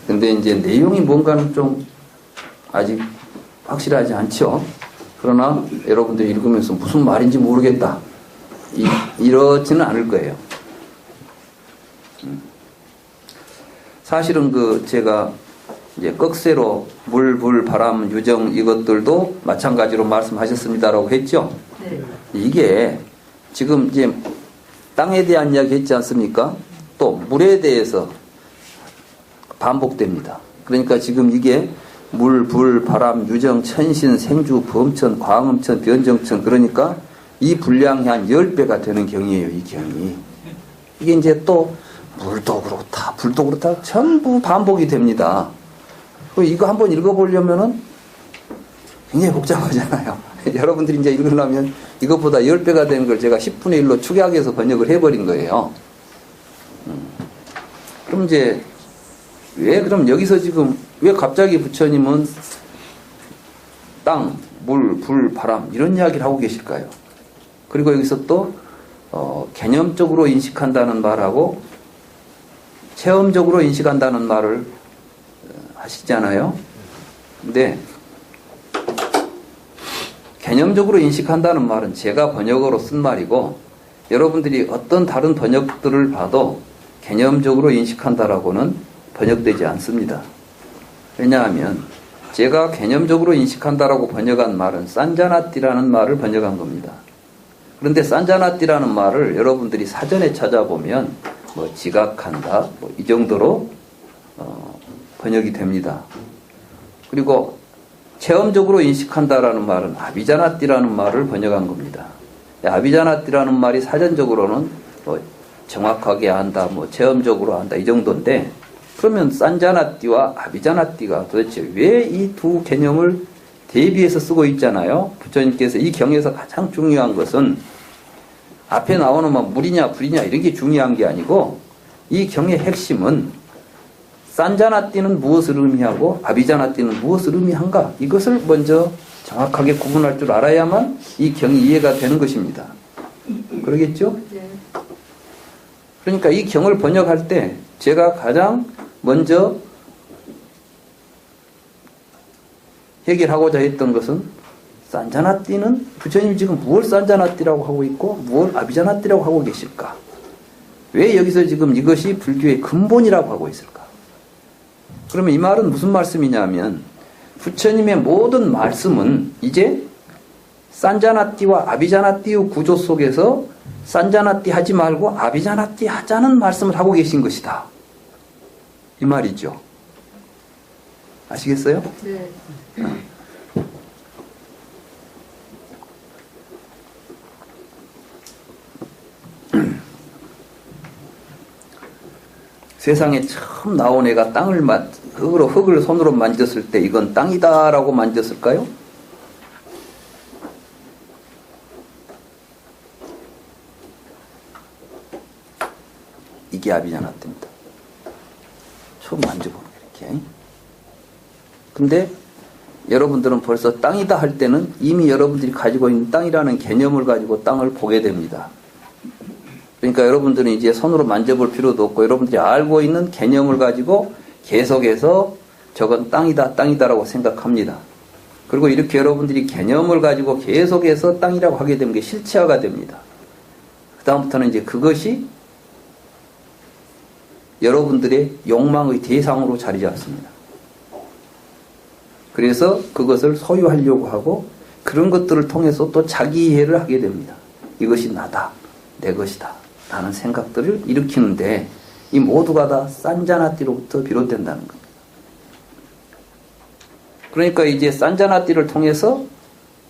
근데 이제 내용이 뭔가는 좀 아직 확실하지 않죠? 그러나 여러분들이 읽으면서 무슨 말인지 모르겠다. 이렇지는 않을 거예요. 사실은 제가 이제 꺽쇠로 물, 불, 바람, 유정 이것들도 마찬가지로 말씀하셨습니다라고 했죠. 네. 이게 지금 이제 땅에 대한 이야기 했지 않습니까? 또 물에 대해서 반복됩니다. 그러니까 지금 이게 물, 불, 바람, 유정, 천신, 생주, 범천, 광음천, 변정천 그러니까 이 분량이 한 10배가 되는 경이에요. 이 경이. 이게 이제 또 물도 그렇다, 불도 그렇다 전부 반복이 됩니다. 이거 한번 읽어보려면은 굉장히 복잡하잖아요. 여러분들이 이제 읽으려면 이것보다 10배가 되는 걸 제가 10분의 1로 축약해서 번역을 해버린 거예요. 그럼 이제 그럼 여기서 지금 왜 갑자기 부처님은 땅, 물, 불, 바람 이런 이야기를 하고 계실까요? 그리고 여기서 또 개념적으로 인식한다는 말하고 체험적으로 인식한다는 말을 하시잖아요. 근데 개념적으로 인식한다는 말은 제가 번역어로 쓴 말이고 여러분들이 어떤 다른 번역들을 봐도 개념적으로 인식한다라고는 번역되지 않습니다. 왜냐하면 제가 개념적으로 인식한다라고 번역한 말은 산자나띠라는 말을 번역한 겁니다. 그런데 산자나띠라는 말을 여러분들이 사전에 찾아보면 뭐 지각한다 뭐 이 정도로 번역이 됩니다. 그리고 체험적으로 인식한다라는 말은 아비자나띠라는 말을 번역한 겁니다. 아비자나띠라는 말이 사전적으로는 뭐 정확하게 한다, 뭐 체험적으로 한다 이 정도인데, 그러면 산자나띠와 아비자나띠가 도대체 왜 이 두 개념을 대비해서 쓰고 있잖아요. 부처님께서 이 경에서 가장 중요한 것은 앞에 나오는 뭐 물이냐 불이냐 이런 게 중요한 게 아니고, 이 경의 핵심은 산자나띠는 무엇을 의미하고 아비자나띠는 무엇을 의미한가, 이것을 먼저 정확하게 구분할 줄 알아야만 이 경이 이해가 되는 것입니다. 그러겠죠? 네. 그러니까 이 경을 번역할 때 제가 가장 먼저 해결하고자 했던 것은, 산자나띠는 부처님 지금 무엇 산자나띠라고 하고 있고 무엇 아비자나띠라고 하고 계실까? 왜 여기서 지금 이것이 불교의 근본이라고 하고 있을까? 그러면 이 말은 무슨 말씀이냐면, 부처님의 모든 말씀은 이제 산자나띠와 아비자나띠의 구조 속에서 산자나띠 하지 말고 아비자나띠 하자는 말씀을 하고 계신 것이다, 이 말이죠. 아시겠어요? 네. 세상에 처음 나온 애가 흙을 손으로 만졌을 때 이건 땅이다라고 만졌을까요? 이게 아비자나띠입니다. 처음 만져보는 게 이렇게. 근데 여러분들은 벌써 땅이다 할 때는 이미 여러분들이 가지고 있는 땅이라는 개념을 가지고 땅을 보게 됩니다. 그러니까 여러분들은 이제 손으로 만져볼 필요도 없고, 여러분들이 알고 있는 개념을 가지고 계속해서 저건 땅이다, 땅이다라고 생각합니다. 그리고 이렇게 여러분들이 개념을 가지고 계속해서 땅이라고 하게 되는 게 실체화가 됩니다. 그 다음부터는 이제 그것이 여러분들의 욕망의 대상으로 자리 잡습니다. 그래서 그것을 소유하려고 하고, 그런 것들을 통해서 또 자기 이해를 하게 됩니다. 이것이 나다, 내 것이다 라는 생각들을 일으키는데, 이 모두가 다 산자나띠로부터 비롯된다는 겁니다. 그러니까 이제 산자나띠를 통해서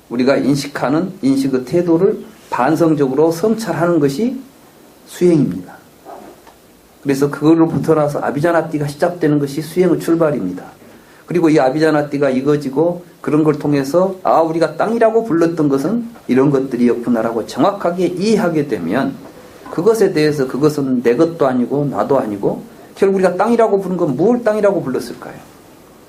우리가 인식하는 인식의 태도를 반성적으로 성찰하는 것이 수행입니다. 그래서 그걸로부터 나서 아비자나띠가 시작되는 것이 수행의 출발입니다. 그리고 이 아비자나띠가 이거지고, 그런 걸 통해서 우리가 땅이라고 불렀던 것은 이런 것들이었구나라고 정확하게 이해하게 되면, 그것에 대해서 그것은 내 것도 아니고 나도 아니고, 결국 우리가 땅이라고 부른 건 뭘 땅이라고 불렀을까요?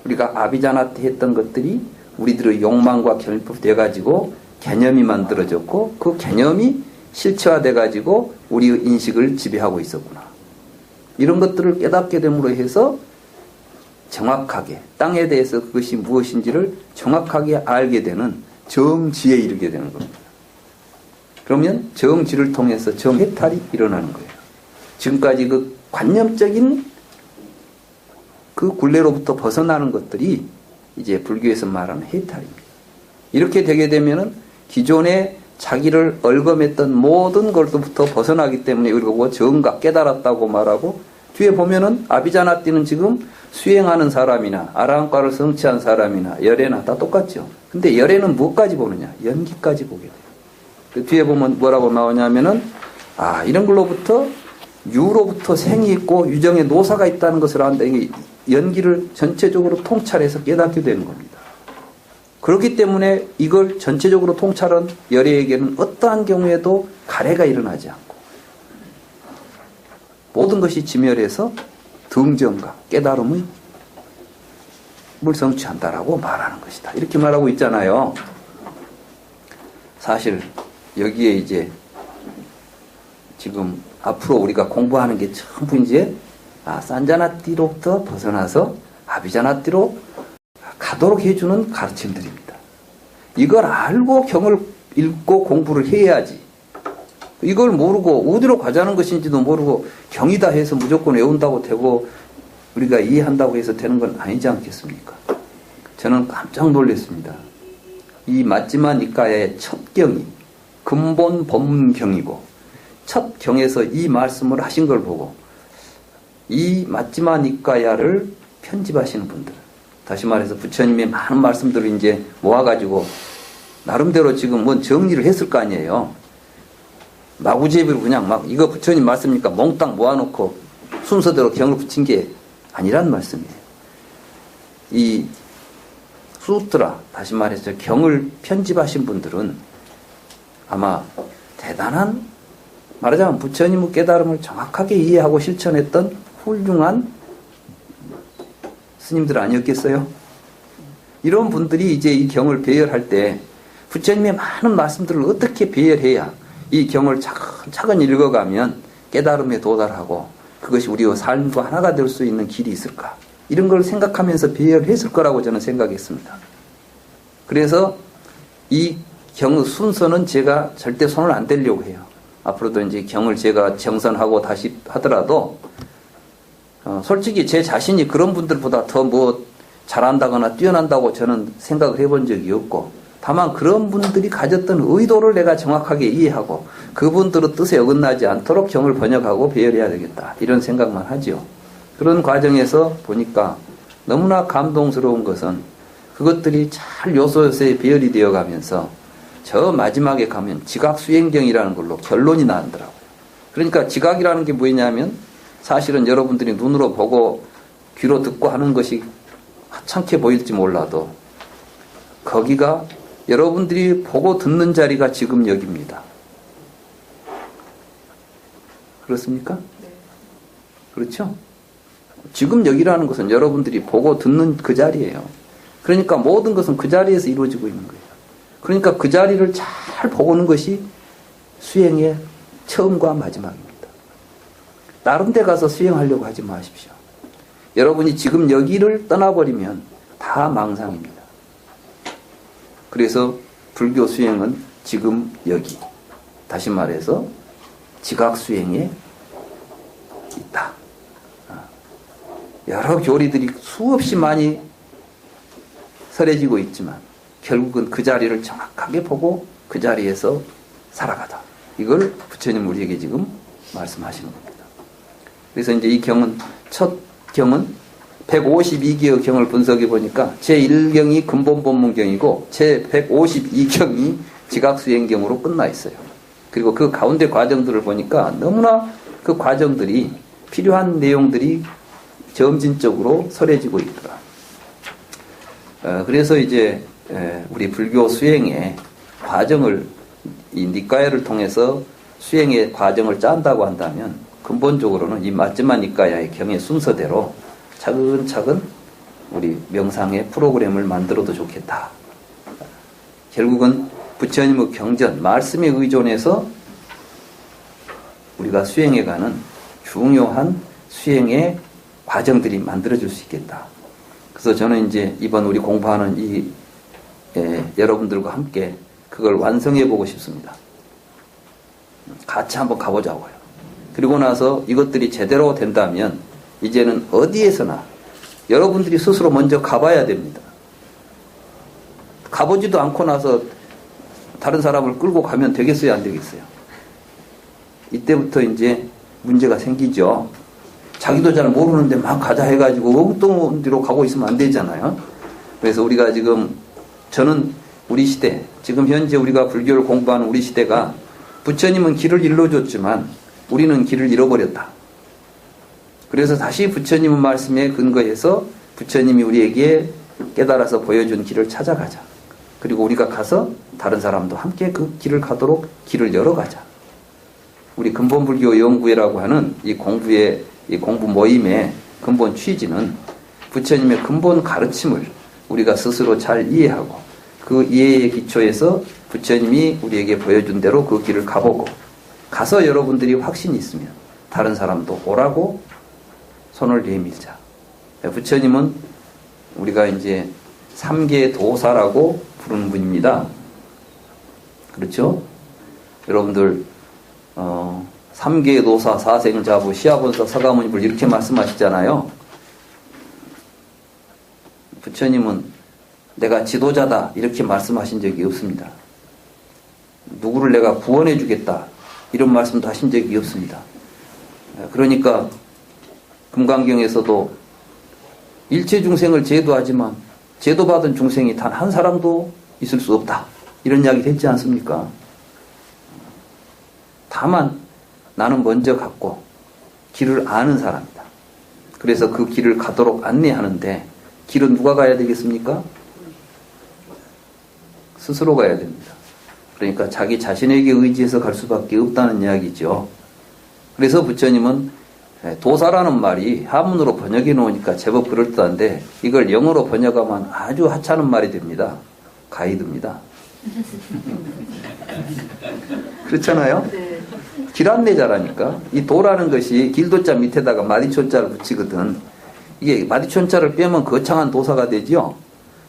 우리가 아비자나띠 했던 것들이 우리들의 욕망과 결핍돼 가지고 개념이 만들어졌고, 그 개념이 실체화돼 가지고 우리의 인식을 지배하고 있었구나. 이런 것들을 깨닫게 됨으로 해서 정확하게 땅에 대해서 그것이 무엇인지를 정확하게 알게 되는 정지에 이르게 되는 겁니다. 그러면 정지를 통해서 정해탈이 일어나는 거예요. 지금까지 그 관념적인 그 굴레로부터 벗어나는 것들이 이제 불교에서 말하는 해탈입니다. 이렇게 되게 되면은 기존에 자기를 얽어맸던 모든 것부터 벗어나기 때문에 이러고 정각 깨달았다고 말하고, 뒤에 보면은 아비자나띠는 지금 수행하는 사람이나 아라한과를 성취한 사람이나 열애나 다 똑같죠. 근데 열애는 무엇까지 보느냐? 연기까지 보게 돼요. 그 뒤에 보면 뭐라고 나오냐면은, 이런 걸로부터 유로부터 생이 있고 유정의 노사가 있다는 것을 안다. 이게 연기를 전체적으로 통찰해서 깨닫게 되는 겁니다. 그렇기 때문에 이걸 전체적으로 통찰한 열애에게는 어떠한 경우에도 가래가 일어나지 않고, 모든 것이 지멸해서 등정과 깨달음의 물 성취한다라고 말하는 것이다. 이렇게 말하고 있잖아요. 사실 여기에 이제 지금 앞으로 우리가 공부하는 게 전부 이제 산자나띠로부터 벗어나서 아비자나띠로 가도록 해주는 가르침들입니다. 이걸 알고 경을 읽고 공부를 해야지, 이걸 모르고 어디로 가자는 것인지도 모르고 경이다 해서 무조건 외운다고 되고 우리가 이해한다고 해서 되는 건 아니지 않겠습니까? 저는 깜짝 놀랐습니다. 이 맞지마 니까의 첫 경이 근본 법문경이고 첫 경에서 이 말씀을 하신 걸 보고 이 맞지마 니까야를 편집하시는 분들, 다시 말해서 부처님의 많은 말씀들을 이제 모아가지고 나름대로 지금 뭔 정리를 했을 거 아니에요. 마구잡이로 그냥 막 이거 부처님 말씀이니까 몽땅 모아놓고 순서대로 경을 붙인 게 아니란 말씀이에요. 이 수트라, 다시 말해서 경을 편집하신 분들은 아마 대단한, 말하자면 부처님의 깨달음을 정확하게 이해하고 실천했던 훌륭한 스님들 아니었겠어요? 이런 분들이 이제 이 경을 배열할 때 부처님의 많은 말씀들을 어떻게 배열해야 이 경을 차근차근 읽어가면 깨달음에 도달하고 그것이 우리의 삶과 하나가 될 수 있는 길이 있을까? 이런 걸 생각하면서 배열했을 거라고 저는 생각했습니다. 그래서 이 경의 순서는 제가 절대 손을 안 떼려고 해요. 앞으로도 이제 경을 제가 정선하고 다시 하더라도 솔직히 제 자신이 그런 분들보다 더 뭐 잘한다거나 뛰어난다고 저는 생각을 해본 적이 없고, 다만 그런 분들이 가졌던 의도를 내가 정확하게 이해하고 그분들의 뜻에 어긋나지 않도록 경을 번역하고 배열해야 되겠다, 이런 생각만 하죠. 그런 과정에서 보니까 너무나 감동스러운 것은 그것들이 잘 요소요소에 배열이 되어 가면서 저 마지막에 가면 지각수행경이라는 걸로 결론이 나더라고요. 그러니까 지각이라는 게 뭐냐면 사실은 여러분들이 눈으로 보고 귀로 듣고 하는 것이 하찮게 보일지 몰라도 거기가 여러분들이 보고 듣는 자리가 지금 여기입니다. 그렇습니까? 네. 그렇죠? 지금 여기라는 것은 여러분들이 보고 듣는 그 자리예요. 그러니까 모든 것은 그 자리에서 이루어지고 있는 거예요. 그러니까 그 자리를 잘 보고는 것이 수행의 처음과 마지막입니다. 다른 데 가서 수행하려고 하지 마십시오. 여러분이 지금 여기를 떠나버리면 다 망상입니다. 그래서 불교 수행은 지금 여기, 다시 말해서 지각 수행에 있다. 여러 교리들이 수없이 많이 설해지고 있지만 결국은 그 자리를 정확하게 보고 그 자리에서 살아가다. 이걸 부처님 우리에게 지금 말씀하시는 겁니다. 그래서 이제 이 경은, 첫 경은 152개의 경을 분석해 보니까 제1경이 근본법문경이고 제152경이 지각수행경으로 끝나 있어요. 그리고 그 가운데 과정들을 보니까 너무나 그 과정들이 필요한 내용들이 점진적으로 설해지고 있더라. 그래서 이제 우리 불교 수행의 과정을, 이 니까야를 통해서 수행의 과정을 짠다고 한다면 근본적으로는 이 마지막 니까야의 경의 순서대로 차근차근 우리 명상의 프로그램을 만들어도 좋겠다. 결국은 부처님의 경전, 말씀에 의존해서 우리가 수행해가는 중요한 수행의 과정들이 만들어질 수 있겠다. 그래서 저는 이제 이번 우리 공부하는 이 여러분들과 함께 그걸 완성해 보고 싶습니다. 같이 한번 가보자고요. 그리고 나서 이것들이 제대로 된다면 이제는 어디에서나 여러분들이 스스로 먼저 가봐야 됩니다. 가보지도 않고 나서 다른 사람을 끌고 가면 되겠어요, 안 되겠어요? 이때부터 이제 문제가 생기죠. 자기도 잘 모르는데 막 가자 해가지고 엉뚱한 데로 가고 있으면 안 되잖아요. 그래서 우리가 지금, 저는 우리 시대, 지금 현재 우리가 불교를 공부하는 우리 시대가 부처님은 길을 일러줬지만 우리는 길을 잃어버렸다. 그래서 다시 부처님의 말씀에 근거해서 부처님이 우리에게 깨달아서 보여준 길을 찾아가자. 그리고 우리가 가서 다른 사람도 함께 그 길을 가도록 길을 열어가자. 우리 근본불교 연구회라고 하는 이 공부의, 이 공부 모임의 근본 취지는 부처님의 근본 가르침을 우리가 스스로 잘 이해하고 그 이해의 기초에서 부처님이 우리에게 보여준 대로 그 길을 가보고, 가서 여러분들이 확신이 있으면 다른 사람도 오라고 손을 내밀자. 부처님은 우리가 이제 3계 도사라고 부르는 분입니다. 그렇죠? 여러분들 3계 도사, 사생자부, 시아본사, 서가모니불 이렇게 말씀하시잖아요. 부처님은 내가 지도자다 이렇게 말씀하신 적이 없습니다. 누구를 내가 구원해 주겠다 이런 말씀도 하신 적이 없습니다. 그러니까 금강경에서도 일체 중생을 제도하지만 제도받은 중생이 단 한 사람도 있을 수 없다 이런 이야기를 했지 않습니까? 다만 나는 먼저 갔고 길을 아는 사람이다. 그래서 그 길을 가도록 안내하는데 길은 누가 가야 되겠습니까? 스스로 가야 됩니다. 그러니까 자기 자신에게 의지해서 갈 수밖에 없다는 이야기죠. 그래서 부처님은 도사라는 말이 한문으로 번역해 놓으니까 제법 그럴듯한데 이걸 영어로 번역하면 아주 하찮은 말이 됩니다. 가이드입니다. 그렇잖아요? 네. 길 안내자라니까. 이 도라는 것이 길도자 밑에다가 마디촌자를 붙이거든. 이게 마디촌자를 빼면 거창한 도사가 되죠.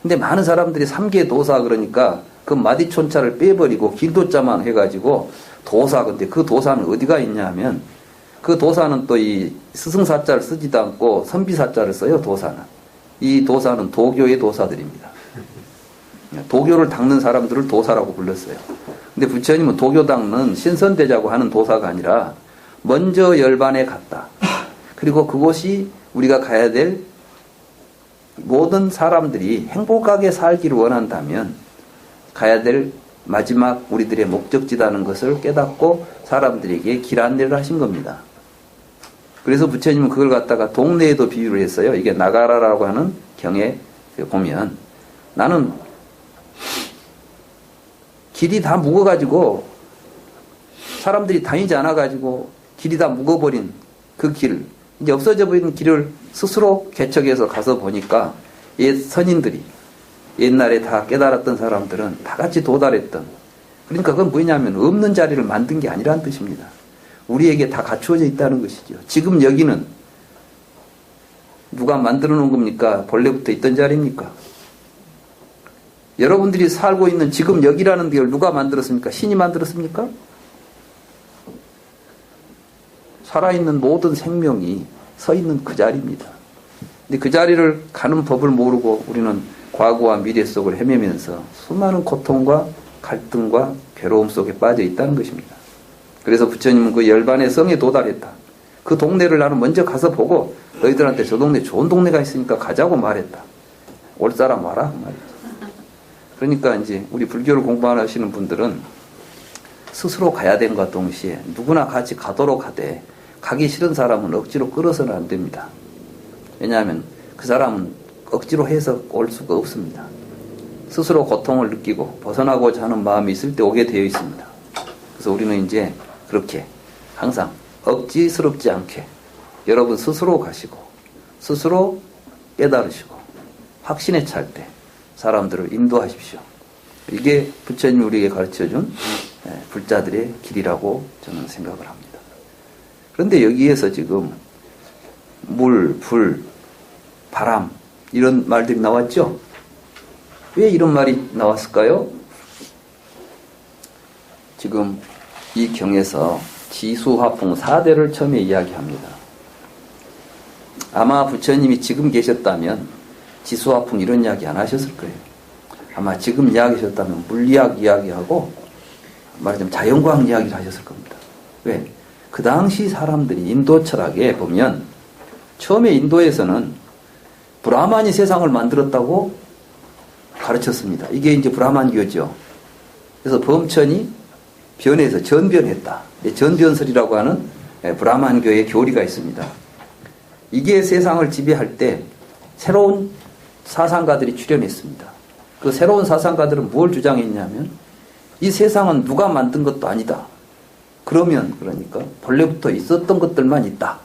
근데 많은 사람들이 3개 도사 그러니까 그 마디촌자를 빼버리고 길도자만 해가지고 도사. 근데 그 도사는 어디가 있냐 하면 그 도사는 또 이 스승사자를 쓰지도 않고 선비사자를 써요. 도사는. 이 도사는 도교의 도사들입니다. 도교를 닦는 사람들을 도사라고 불렀어요. 근데 부처님은 도교 닦는 신선대자고 하는 도사가 아니라 먼저 열반에 갔다. 그리고 그곳이 우리가 가야 될 모든 사람들이 행복하게 살기를 원한다면 가야 될 마지막 우리들의 목적지라는 것을 깨닫고 사람들에게 길 안내를 하신 겁니다. 그래서 부처님은 그걸 갖다가 동네에도 비유를 했어요. 이게 나가라라고 하는 경에 보면 나는 길이 다 묵어가지고 사람들이 다니지 않아가지고 길이 다 묵어버린 그 길, 이제 없어져 버린 길을 스스로 개척해서 가서 보니까 옛 선인들이 옛날에 다 깨달았던 사람들은 다 같이 도달했던, 그러니까 그건 뭐냐면 없는 자리를 만든 게 아니라는 뜻입니다. 우리에게 다 갖추어져 있다는 것이죠. 지금 여기는 누가 만들어 놓은 겁니까? 본래부터 있던 자리입니까? 여러분들이 살고 있는 지금 여기라는 데를 누가 만들었습니까? 신이 만들었습니까? 살아있는 모든 생명이 서 있는 그 자리입니다. 근데 그 자리를 가는 법을 모르고 우리는 과거와 미래 속을 헤매면서 수많은 고통과 갈등과 괴로움 속에 빠져 있다는 것입니다. 그래서 부처님은 그 열반의 성에 도달했다. 그 동네를 나는 먼저 가서 보고 너희들한테 저 동네 좋은 동네가 있으니까 가자고 말했다. 올 사람 와라 그 말이죠. 그러니까 이제 우리 불교를 공부하시는 분들은 스스로 가야 됨과 동시에 누구나 같이 가도록 하되 가기 싫은 사람은 억지로 끌어서는 안 됩니다. 왜냐하면 그 사람은 억지로 해서 올 수가 없습니다. 스스로 고통을 느끼고 벗어나고자 하는 마음이 있을 때 오게 되어 있습니다. 그래서 우리는 이제 그렇게 항상 억지스럽지 않게 여러분 스스로 가시고 스스로 깨달으시고 확신에 찰 때 사람들을 인도하십시오. 이게 부처님이 우리에게 가르쳐준 불자들의 길이라고 저는 생각을 합니다. 그런데 여기에서 지금 물, 불, 바람 이런 말들이 나왔죠? 왜 이런 말이 나왔을까요? 지금 이 경에서 지수화풍 4대를 처음에 이야기합니다. 아마 부처님이 지금 계셨다면 지수화풍 이런 이야기 안 하셨을 거예요. 아마 지금 이야기하셨다면 물리학 이야기하고 말하자면 자연과학 이야기를 하셨을 겁니다. 왜? 그 당시 사람들이 인도 철학에 보면 처음에 인도에서는 브라만이 세상을 만들었다고 가르쳤습니다. 이게 이제 브라만교죠. 그래서 범천이 변해서 전변했다. 전변설이라고 하는 브라만교의 교리가 있습니다. 이게 세상을 지배할 때 새로운 사상가들이 출현했습니다. 그 새로운 사상가들은 뭘 주장했냐면 이 세상은 누가 만든 것도 아니다. 그러면 그러니까 본래부터 있었던 것들만 있다.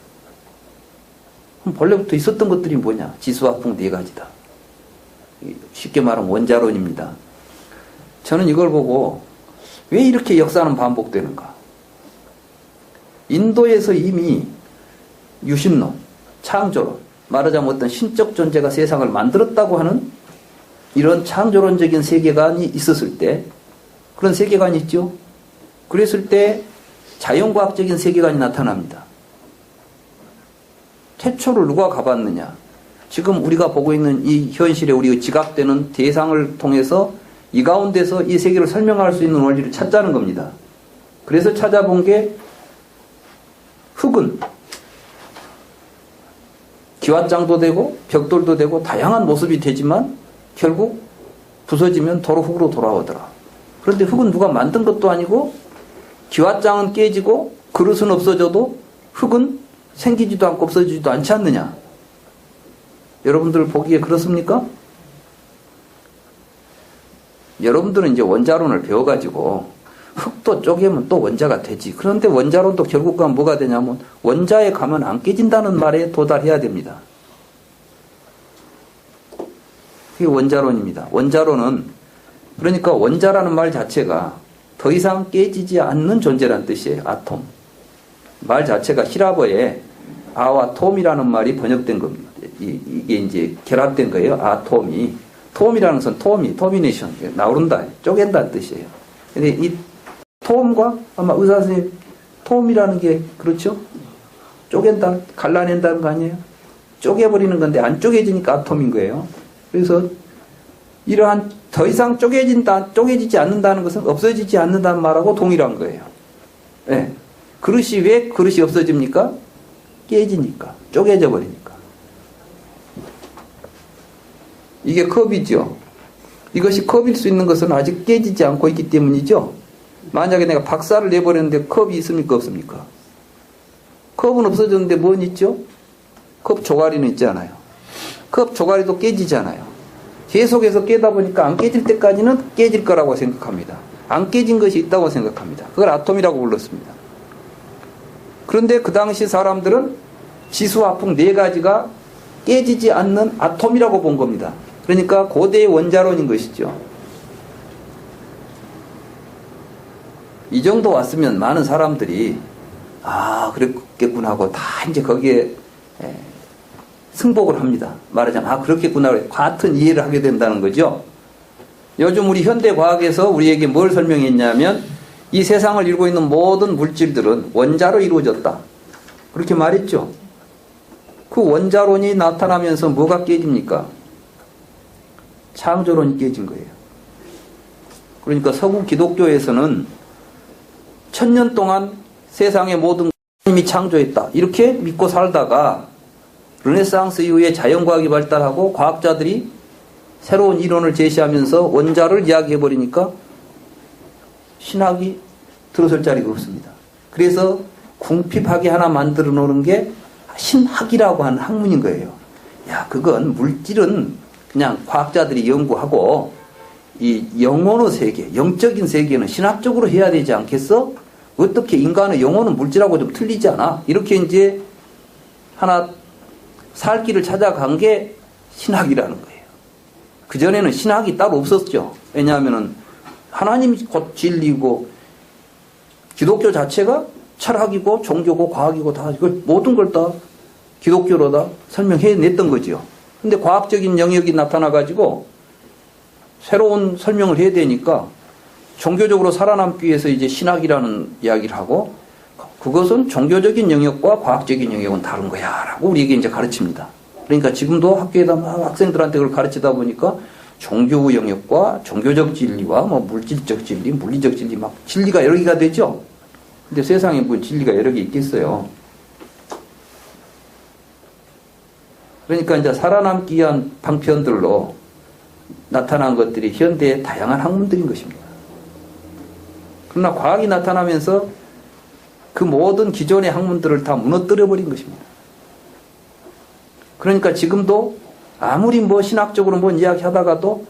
그럼 본래부터 있었던 것들이 뭐냐? 지수화풍 4가지다. 쉽게 말하면 원자론입니다. 저는 이걸 보고 왜 이렇게 역사는 반복되는가? 인도에서 이미 유신론, 창조론, 말하자면 어떤 신적 존재가 세상을 만들었다고 하는 이런 창조론적인 세계관이 있었을 때, 그런 세계관이 있죠. 그랬을 때 자연과학적인 세계관이 나타납니다. 태초를 누가 가봤느냐? 지금 우리가 보고 있는 이 현실에 우리가 지각되는 대상을 통해서 이 가운데서 이 세계를 설명할 수 있는 원리를 찾자는 겁니다. 그래서 찾아본 게 흙은 기왓장도 되고 벽돌도 되고 다양한 모습이 되지만 결국 부서지면 도로 흙으로 돌아오더라. 그런데 흙은 누가 만든 것도 아니고 기왓장은 깨지고 그릇은 없어져도 흙은 생기지도 않고 없어지지도 않지 않느냐. 여러분들 보기에 그렇습니까? 여러분들은 이제 원자론을 배워가지고 흙도 쪼개면 또 원자가 되지. 그런데 원자론도 결국 가면 뭐가 되냐면 원자에 가면 안 깨진다는 말에 도달해야 됩니다. 그게 원자론입니다. 원자론은 그러니까 원자라는 말 자체가 더 이상 깨지지 않는 존재란 뜻이에요. 아톰. 말 자체가 히라버에 아와 톰이라는 말이 번역된 겁니다. 이게 이제 결합된 거예요. 아톰이. 톰이라는 것은 토미네이션. 나오른다. 쪼갠다는 뜻이에요. 근데 이 톰과 아마 의사 선생님 톰이라는 게 그렇죠? 쪼갠다, 갈라낸다는 거 아니에요? 쪼개버리는 건데 안 쪼개지니까 아톰인 거예요. 그래서 이러한 더 이상 쪼개지지 않는다는 것은 없어지지 않는다는 말하고 동일한 거예요. 네. 그릇이 왜 그릇이 없어집니까? 깨지니까. 쪼개져 버리니까. 이게 컵이죠. 이것이 컵일 수 있는 것은 아직 깨지지 않고 있기 때문이죠. 만약에 내가 박살을 내버렸는데 컵이 있습니까? 없습니까? 컵은 없어졌는데 뭔 있죠? 컵 조가리는 있잖아요. 컵 조가리도 깨지잖아요. 계속해서 깨다 보니까 안 깨질 때까지는 깨질 거라고 생각합니다. 안 깨진 것이 있다고 생각합니다. 그걸 아톰이라고 불렀습니다. 그런데 그 당시 사람들은 지수화풍 네 가지가 깨지지 않는 아톰이라고 본 겁니다. 그러니까 고대의 원자론인 것이죠. 이 정도 왔으면 많은 사람들이 그랬겠구나 하고 다 이제 거기에 승복을 합니다. 말하자면 그렇겠구나 같은 이해를 하게 된다는 거죠. 요즘 우리 현대과학에서 우리에게 뭘 설명했냐면 이 세상을 이루고 있는 모든 물질들은 원자로 이루어졌다. 그렇게 말했죠. 그 원자론이 나타나면서 뭐가 깨집니까? 창조론이 깨진 거예요. 그러니까 서구 기독교에서는 1000년 동안 세상의 모든 하나님이 창조했다. 이렇게 믿고 살다가 르네상스 이후에 자연과학이 발달하고 과학자들이 새로운 이론을 제시하면서 원자를 이야기해버리니까 신학이 들어설 자리가 없습니다. 그래서 궁핍하게 하나 만들어 놓은 게 신학이라고 하는 학문인 거예요. 그건 물질은 그냥 과학자들이 연구하고 이 영혼의 세계, 영적인 세계는 신학적으로 해야 되지 않겠어? 어떻게 인간의 영혼은 물질하고 좀 틀리지 않아? 이렇게 이제 하나 살 길을 찾아간 게 신학이라는 거예요. 그전에는 신학이 따로 없었죠. 왜냐하면은 하나님이 곧 진리고 기독교 자체가 철학이고 종교고 과학이고 다 이걸 모든 걸 다 기독교로 다 설명해냈던 거죠. 근데 과학적인 영역이 나타나가지고 새로운 설명을 해야 되니까 종교적으로 살아남기 위해서 이제 신학이라는 이야기를 하고 그것은 종교적인 영역과 과학적인 영역은 다른 거야 라고 우리에게 이제 가르칩니다. 그러니까 지금도 학교에다 막 학생들한테 그걸 가르치다 보니까 종교 영역과 종교적 진리와 물질적 진리, 물리적 진리 막 진리가 여러 개가 되죠. 근데 세상에 뭐 진리가 여러 개 있겠어요. 그러니까 이제 살아남기 위한 방편들로 나타난 것들이 현대의 다양한 학문들인 것입니다. 그러나 과학이 나타나면서 그 모든 기존의 학문들을 다 무너뜨려 버린 것입니다. 그러니까 지금도 아무리 신학적으로 뭔 이야기 하다가도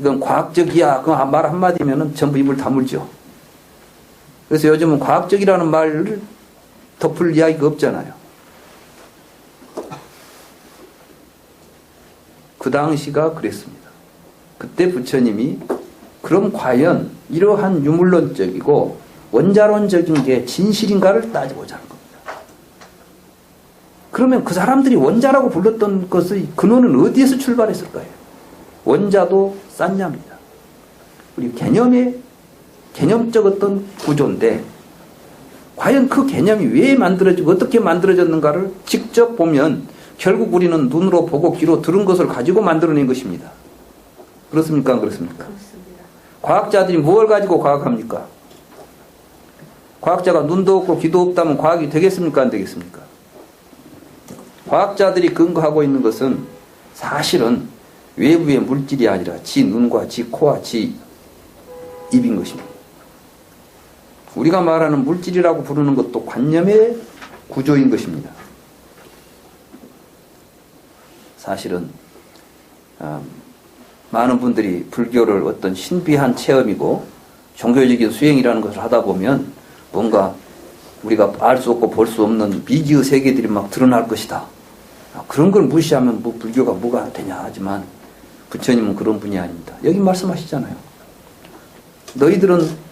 이건 과학적이야 그 말 한마디면은 전부 입을 다물죠. 그래서 요즘은 과학적이라는 말을 덮을 이야기가 없잖아요. 그 당시가 그랬습니다. 그때 부처님이 그럼 과연 이러한 유물론적이고 원자론적인 게 진실인가를 따져보자는 겁니다. 그러면 그 사람들이 원자라고 불렀던 것의 근원은 어디에서 출발했을까요? 원자도 쌌냐입니다. 우리 개념적 어떤 구조인데 과연 그 개념이 왜 만들어지고 어떻게 만들어졌는가를 직접 보면 결국 우리는 눈으로 보고 귀로 들은 것을 가지고 만들어낸 것입니다. 그렇습니까? 안 그렇습니까? 그렇습니다. 과학자들이 뭘 가지고 과학합니까? 과학자가 눈도 없고 귀도 없다면 과학이 되겠습니까? 안 되겠습니까? 과학자들이 근거하고 있는 것은 사실은 외부의 물질이 아니라 지 눈과 지 코와 지 입인 것입니다. 우리가 말하는 물질이라고 부르는 것도 관념의 구조인 것입니다. 사실은 많은 분들이 불교를 어떤 신비한 체험이고 종교적인 수행이라는 것을 하다 보면 뭔가 우리가 알 수 없고 볼 수 없는 미지의 세계들이 막 드러날 것이다. 그런 걸 무시하면 뭐 불교가 뭐가 되냐 하지만 부처님은 그런 분이 아닙니다. 여기 말씀하시잖아요. 너희들은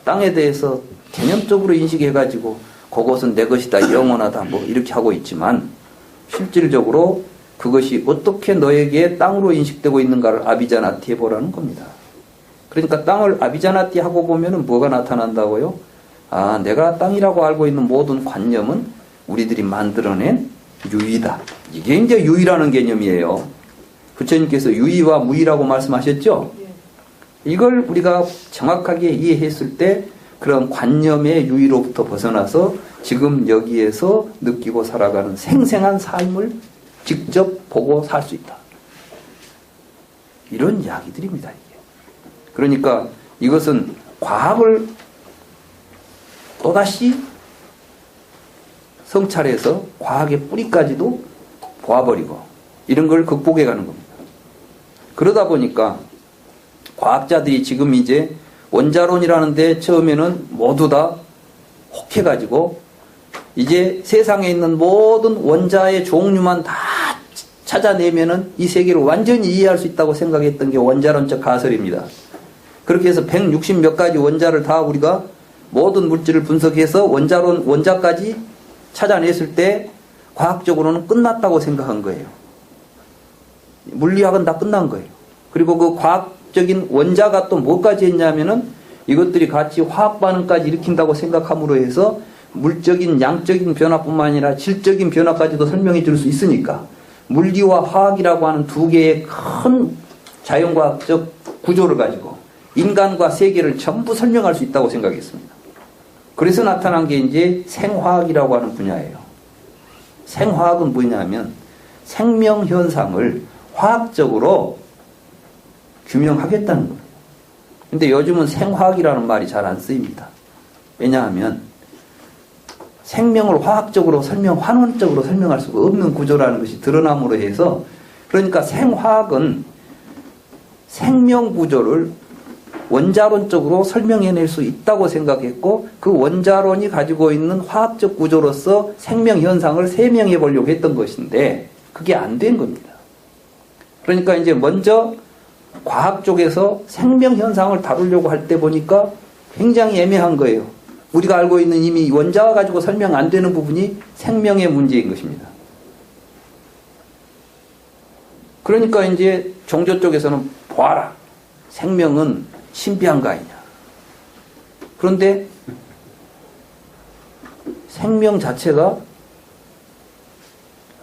땅에 대해서 개념적으로 인식해가지고 그것은 내 것이다, 영원하다 뭐 이렇게 하고 있지만 실질적으로 그것이 어떻게 너에게 땅으로 인식되고 있는가를 아비자나티 해보라는 겁니다. 그러니까 땅을 아비자나티 하고 보면은 뭐가 나타난다고요? 아, 내가 땅이라고 알고 있는 모든 관념은 우리들이 만들어낸 유의다. 이게 이제 유의라는 개념이에요. 부처님께서 유의와 무의라고 말씀하셨죠? 이걸 우리가 정확하게 이해했을 때 그런 관념의 유의로부터 벗어나서 지금 여기에서 느끼고 살아가는 생생한 삶을 직접 보고 살 수 있다. 이런 이야기들입니다. 이게. 그러니까 이것은 과학을 또다시 성찰해서 과학의 뿌리까지도 보아버리고 이런 걸 극복해 가는 겁니다. 그러다 보니까 과학자들이 지금 이제 원자론이라는데 처음에는 모두 다 혹해가지고 이제 세상에 있는 모든 원자의 종류만 다 찾아내면은 이 세계를 완전히 이해할 수 있다고 생각했던 게 원자론적 가설입니다. 그렇게 해서 160 몇 가지 원자를 다 우리가 모든 물질을 분석해서 원자까지 찾아냈을 때 과학적으로는 끝났다고 생각한 거예요. 물리학은 다 끝난 거예요. 그리고 그 과학적인 원자가 또 뭐까지 했냐면은 이것들이 같이 화학 반응까지 일으킨다고 생각함으로 해서 물적인 양적인 변화뿐만 아니라 질적인 변화까지도 설명해 줄 수 있으니까 물리와 화학이라고 하는 두 개의 큰 자연과학적 구조를 가지고 인간과 세계를 전부 설명할 수 있다고 생각했습니다. 그래서 나타난 게 이제 생화학이라고 하는 분야예요. 생화학은 뭐냐면 생명 현상을 화학적으로 규명하겠다는 거예요. 근데 요즘은 생화학이라는 말이 잘 안 쓰입니다. 왜냐하면 생명을 화학적으로 환원적으로 설명할 수가 없는 구조라는 것이 드러남으로 해서 그러니까 생화학은 생명 구조를 원자론적으로 설명해낼 수 있다고 생각했고 그 원자론이 가지고 있는 화학적 구조로서 생명 현상을 설명해 보려고 했던 것인데 그게 안 된 겁니다. 그러니까 이제 먼저 과학 쪽에서 생명 현상을 다루려고 할 때 보니까 굉장히 애매한 거예요. 우리가 알고 있는 이미 원자와 가지고 설명 안 되는 부분이 생명의 문제인 것입니다. 그러니까 이제 종교 쪽에서는 보아라. 생명은 신비한 거 아니냐. 그런데 생명 자체가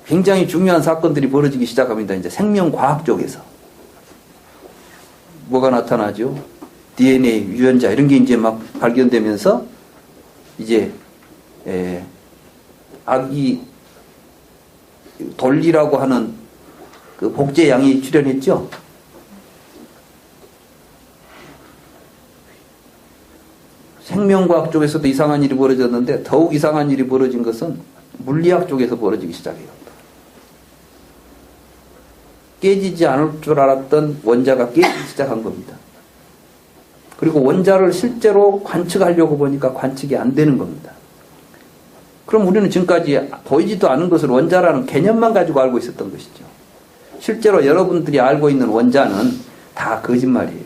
굉장히 중요한 사건들이 벌어지기 시작합니다. 이제 생명과학 쪽에서. 뭐가 나타나죠? DNA, 유전자 이런 게 이제 막 발견되면서 이제 아기 돌리라고 하는 그 복제양이 출연했죠. 생명과학 쪽에서도 이상한 일이 벌어졌는데 더욱 이상한 일이 벌어진 것은 물리학 쪽에서 벌어지기 시작해요. 깨지지 않을 줄 알았던 원자가 깨지기 시작한 겁니다. 그리고 원자를 실제로 관측하려고 보니까 관측이 안 되는 겁니다. 그럼 우리는 지금까지 보이지도 않은 것을 원자라는 개념만 가지고 알고 있었던 것이죠. 실제로 여러분들이 알고 있는 원자는 다 거짓말이에요.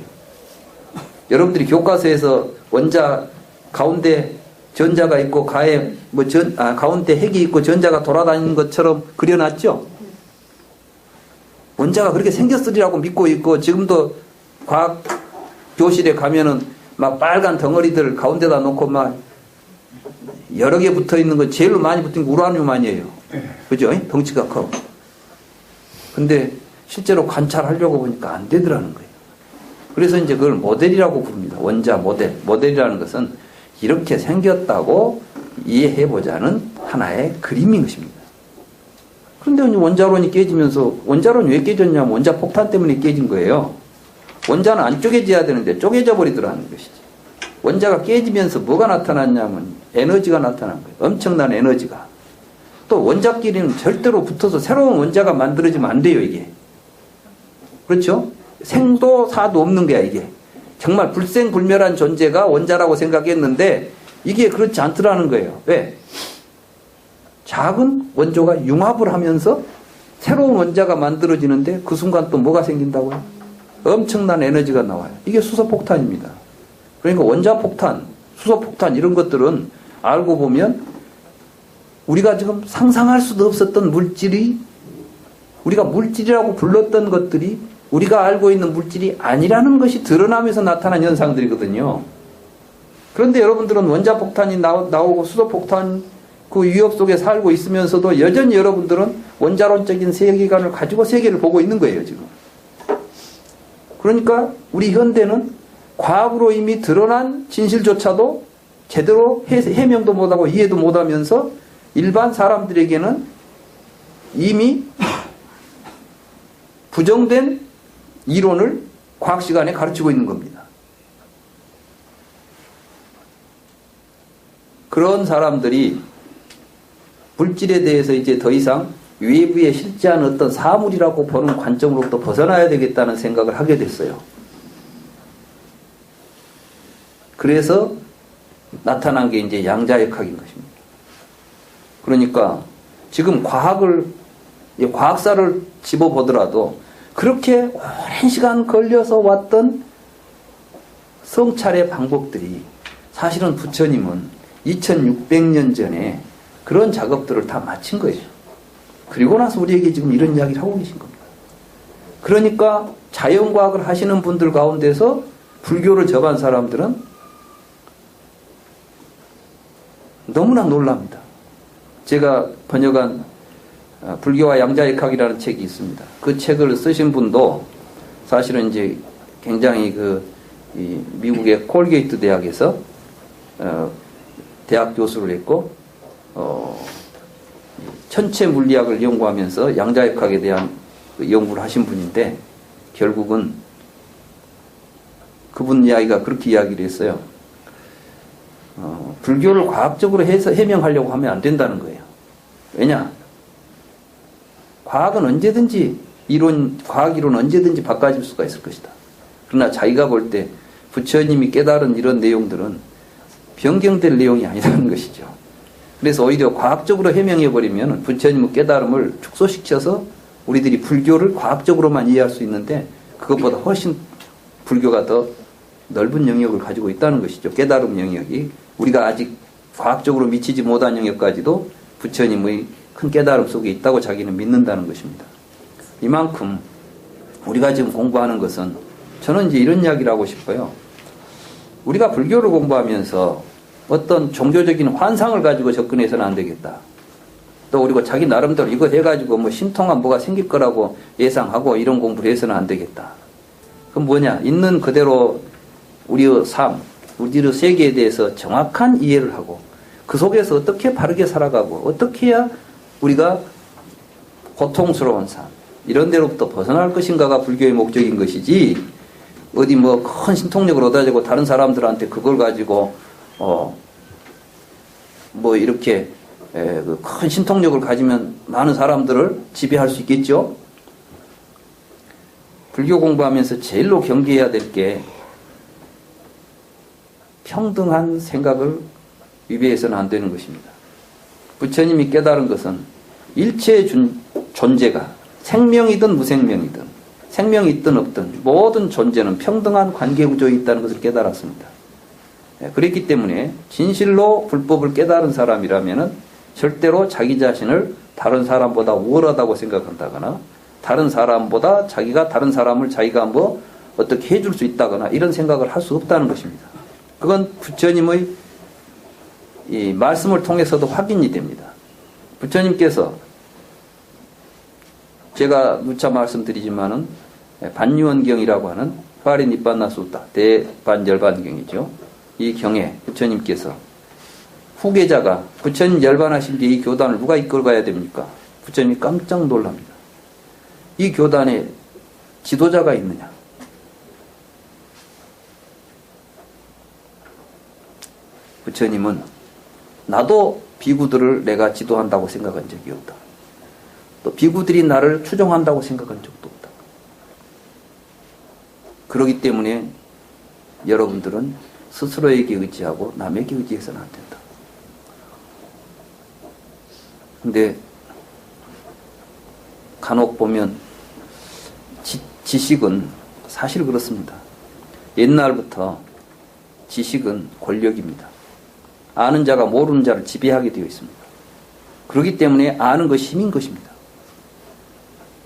여러분들이 교과서에서 원자 가운데 전자가 있고 가운데 핵이 있고 전자가 돌아다니는 것처럼 그려놨죠? 원자가 그렇게 생겼으리라고 믿고 있고 지금도 과학 교실에 가면은 막 빨간 덩어리들 가운데다 놓고 막 여러 개 붙어 있는 거 제일 많이 붙은 게 우라늄만이에요. 그죠? 덩치가 커. 근데 실제로 관찰하려고 보니까 안 되더라는 거예요. 그래서 이제 그걸 모델이라고 부릅니다. 원자 모델. 모델이라는 것은 이렇게 생겼다고 이해해보자는 하나의 그림인 것입니다. 그런데 원자론이 깨지면서, 원자론이 왜 깨졌냐면 원자 폭탄 때문에 깨진 거예요. 원자는 안 쪼개져야 되는데 쪼개져 버리더라는 것이지. 원자가 깨지면서 뭐가 나타났냐면 에너지가 나타난 거예요. 엄청난 에너지가. 또 원자끼리는 절대로 붙어서 새로운 원자가 만들어지면 안 돼요, 이게. 그렇죠? 생도 사도 없는 거야, 이게. 정말 불생불멸한 존재가 원자라고 생각했는데 이게 그렇지 않더라는 거예요. 왜? 작은 원조가 융합을 하면서 새로운 원자가 만들어지는데 그 순간 또 뭐가 생긴다고요? 엄청난 에너지가 나와요. 이게 수소폭탄입니다. 그러니까 원자폭탄, 수소폭탄 이런 것들은 알고 보면 우리가 지금 상상할 수도 없었던 물질이, 우리가 물질이라고 불렀던 것들이 우리가 알고 있는 물질이 아니라는 것이 드러나면서 나타난 현상들이거든요. 그런데 여러분들은 원자폭탄이 나오고 수소폭탄 그 위협 속에 살고 있으면서도 여전히 여러분들은 원자론적인 세계관을 가지고 세계를 보고 있는 거예요, 지금. 그러니까 우리 현대는 과학으로 이미 드러난 진실조차도 제대로 해명도 못하고 이해도 못하면서 일반 사람들에게는 이미 부정된 이론을 과학 시간에 가르치고 있는 겁니다. 그런 사람들이 물질에 대해서 이제 더 이상 외부에 실제한 어떤 사물이라고 보는 관점으로부터 벗어나야 되겠다는 생각을 하게 됐어요. 그래서 나타난 게 이제 양자역학인 것입니다. 그러니까 지금 과학사를 집어보더라도 그렇게 오랜 시간 걸려서 왔던 성찰의 방법들이 사실은 부처님은 2600년 전에 그런 작업들을 다 마친 거예요. 그리고 나서 우리에게 지금 이런 이야기를 하고 계신 겁니다. 그러니까 자연과학을 하시는 분들 가운데서 불교를 접한 사람들은 너무나 놀랍니다. 제가 번역한 불교와 양자역학이라는 책이 있습니다. 그 책을 쓰신 분도 사실은 이제 굉장히 미국의 콜게이트 대학에서 대학 교수를 했고 천체 물리학을 연구하면서 양자역학에 대한 연구를 하신 분인데 결국은 그분 이야기가 그렇게 이야기를 했어요. 불교를 과학적으로 해서 해명하려고 하면 안 된다는 거예요. 왜냐? 과학은 언제든지 과학 이론은 언제든지 바꿔질 수가 있을 것이다. 그러나 자기가 볼 때 부처님이 깨달은 이런 내용들은 변경될 내용이 아니라는 것이죠. 그래서 오히려 과학적으로 해명해버리면 부처님의 깨달음을 축소시켜서 우리들이 불교를 과학적으로만 이해할 수 있는데 그것보다 훨씬 불교가 더 넓은 영역을 가지고 있다는 것이죠. 깨달음 영역이. 우리가 아직 과학적으로 미치지 못한 영역까지도 부처님의 큰 깨달음 속에 있다고 자기는 믿는다는 것입니다. 이만큼 우리가 지금 공부하는 것은 저는 이제 이런 이야기를 하고 싶어요. 우리가 불교를 공부하면서 어떤 종교적인 환상을 가지고 접근해서는 안 되겠다. 또 우리가 자기 나름대로 이거 해가지고 뭐 신통한 뭐가 생길 거라고 예상하고 이런 공부를 해서는 안 되겠다. 그럼 뭐냐? 있는 그대로 우리의 삶, 우리의 세계에 대해서 정확한 이해를 하고 그 속에서 어떻게 바르게 살아가고 어떻게 해야 우리가 고통스러운 삶 이런 데로부터 벗어날 것인가가 불교의 목적인 것이지 어디 뭐 큰 신통력을 얻어가지고 다른 사람들한테 그걸 가지고 뭐 이렇게 큰 신통력을 가지면 많은 사람들을 지배할 수 있겠죠. 불교 공부하면서 제일로 경계해야 될 게 평등한 생각을 위배해서는 안 되는 것입니다. 부처님이 깨달은 것은 일체의 존재가 생명이든 무생명이든 생명이 있든 없든 모든 존재는 평등한 관계구조에 있다는 것을 깨달았습니다. 그랬기 때문에 진실로 불법을 깨달은 사람이라면 절대로 자기 자신을 다른 사람보다 우월하다고 생각한다거나 다른 사람보다 자기가 다른 사람을 자기가 뭐 어떻게 해줄 수 있다거나 이런 생각을 할 수 없다는 것입니다. 그건 부처님의 이 말씀을 통해서도 확인이 됩니다. 부처님께서 제가 누차 말씀드리지만은 반유언경이라고 하는 파리 니빠나 수타 대반열반경이죠. 이 경에 부처님께서 후계자가 부처님 열반하신 뒤에 이 교단을 누가 이끌어가야 됩니까? 부처님이 깜짝 놀랍니다. 이 교단에 지도자가 있느냐? 부처님은 나도 비구들을 내가 지도한다고 생각한 적이 없다. 또 비구들이 나를 추종한다고 생각한 적도 없다. 그렇기 때문에 여러분들은 스스로에게 의지하고 남에게 의지해서는 안 된다. 근데 간혹 보면 지식은 사실 그렇습니다. 옛날부터 지식은 권력입니다. 아는 자가 모르는 자를 지배하게 되어 있습니다. 그렇기 때문에 아는 것이 힘인 것입니다.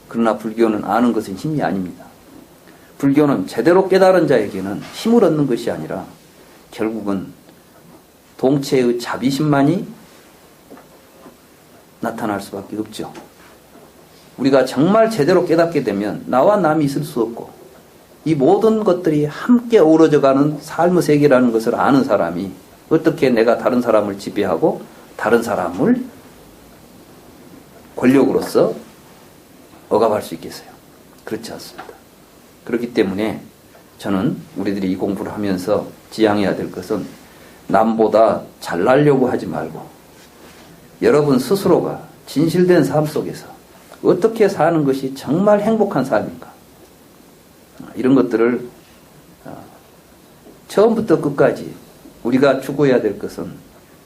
그러나 불교는 아는 것은 힘이 아닙니다. 불교는 제대로 깨달은 자에게는 힘을 얻는 것이 아니라 결국은 동체의 자비심만이 나타날 수밖에 없죠. 우리가 정말 제대로 깨닫게 되면 나와 남이 있을 수 없고 이 모든 것들이 함께 어우러져가는 삶의 세계라는 것을 아는 사람이 어떻게 내가 다른 사람을 지배하고 다른 사람을 권력으로서 억압할 수 있겠어요? 그렇지 않습니다. 그렇기 때문에 저는 우리들이 이 공부를 하면서 지향해야 될 것은 남보다 잘나려고 하지 말고 여러분 스스로가 진실된 삶 속에서 어떻게 사는 것이 정말 행복한 삶인가, 이런 것들을 처음부터 끝까지 우리가 추구해야 될 것은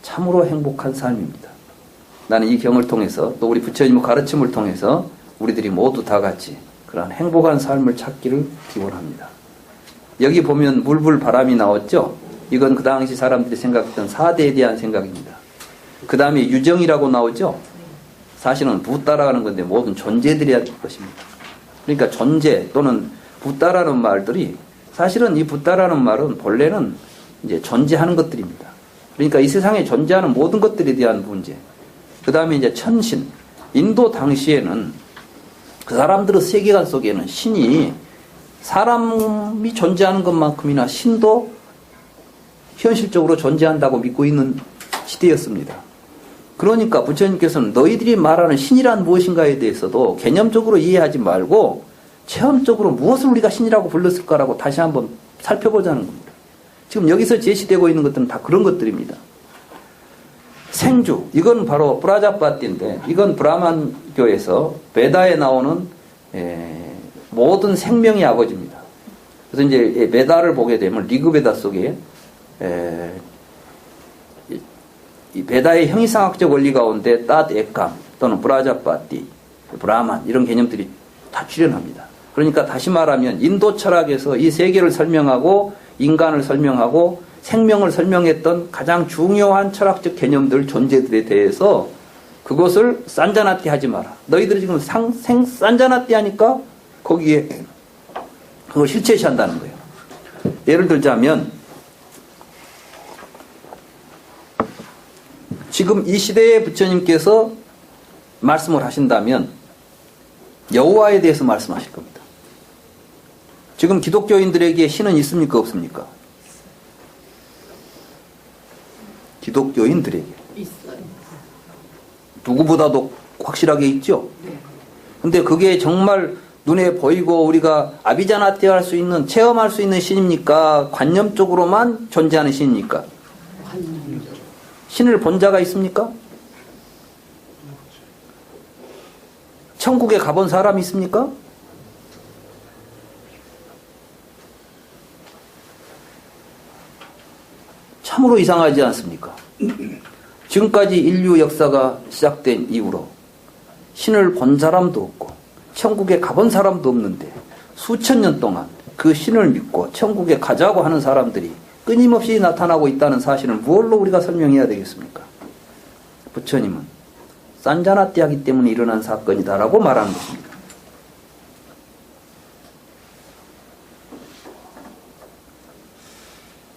참으로 행복한 삶입니다. 나는 이 경을 통해서 또 우리 부처님의 가르침을 통해서 우리들이 모두 다 같이 그러한 행복한 삶을 찾기를 기원합니다. 여기 보면 물불 바람이 나왔죠? 이건 그 당시 사람들이 생각했던 사대에 대한 생각입니다. 그 다음에 유정이라고 나오죠? 사실은 부따라가는 건데 모든 존재들이 할 것입니다. 그러니까 존재 또는 부따라는 말들이 사실은 이 부따라는 말은 본래는 이제 존재하는 것들입니다. 그러니까 이 세상에 존재하는 모든 것들에 대한 문제. 그 다음에 이제 천신. 인도 당시에는 그 사람들의 세계관 속에는 신이 사람이 존재하는 것만큼이나 신도 현실적으로 존재한다고 믿고 있는 시대였습니다. 그러니까 부처님께서는 너희들이 말하는 신이란 무엇인가에 대해서도 개념적으로 이해하지 말고 체험적으로 무엇을 우리가 신이라고 불렀을까라고 다시 한번 살펴보자는 겁니다. 지금 여기서 제시되고 있는 것들은 다 그런 것들입니다. 생주, 이건 바로 프라자파티인데 이건 브라만교에서 베다에 나오는 모든 생명의 아버지입니다. 그래서 이제 베다를 보게 되면 리그베다 속에 이 베다의 형이상학적 원리 가운데 따드 에캄 또는 프라자파티, 브라만 이런 개념들이 다 출현합니다. 그러니까 다시 말하면 인도 철학에서 이 세계를 설명하고 인간을 설명하고 생명을 설명했던 가장 중요한 철학적 개념들, 존재들에 대해서 그것을 산자나띠 하지 마라. 너희들이 지금 산자나띠 하니까 거기에 그걸 실체시한다는 거예요. 예를 들자면 지금 이 시대에 부처님께서 말씀을 하신다면 여호와에 대해서 말씀하실 겁니다. 지금 기독교인들에게 신은 있습니까? 없습니까? 기독교인들에게. 있어요. 누구보다도 확실하게 있죠? 네. 근데 그게 정말 눈에 보이고 우리가 아비자나티 할 수 있는, 체험할 수 있는 신입니까? 관념적으로만 존재하는 신입니까? 관념적으로. 신을 본 자가 있습니까? 천국에 가본 사람이 있습니까? 참으로 이상하지 않습니까? 지금까지 인류 역사가 시작된 이후로 신을 본 사람도 없고 천국에 가본 사람도 없는데 수천 년 동안 그 신을 믿고 천국에 가자고 하는 사람들이 끊임없이 나타나고 있다는 사실을 무엇로 우리가 설명해야 되겠습니까? 부처님은 산자나띠 하기 때문에 일어난 사건이다라고 말하는 것입니다.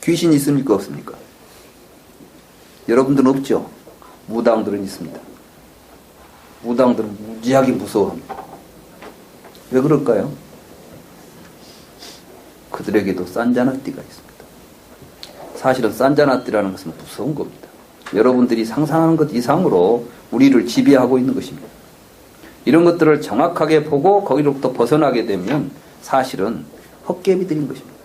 귀신이 있습니까? 없습니까? 여러분들은 없죠? 무당들은 있습니다. 무당들은 무지하게 무서워합니다. 왜 그럴까요? 그들에게도 산자나띠가 있습니다. 사실은 산자나띠라는 것은 무서운 겁니다. 여러분들이 상상하는 것 이상으로 우리를 지배하고 있는 것입니다. 이런 것들을 정확하게 보고 거기로부터 벗어나게 되면 사실은 헛개비들인 것입니다.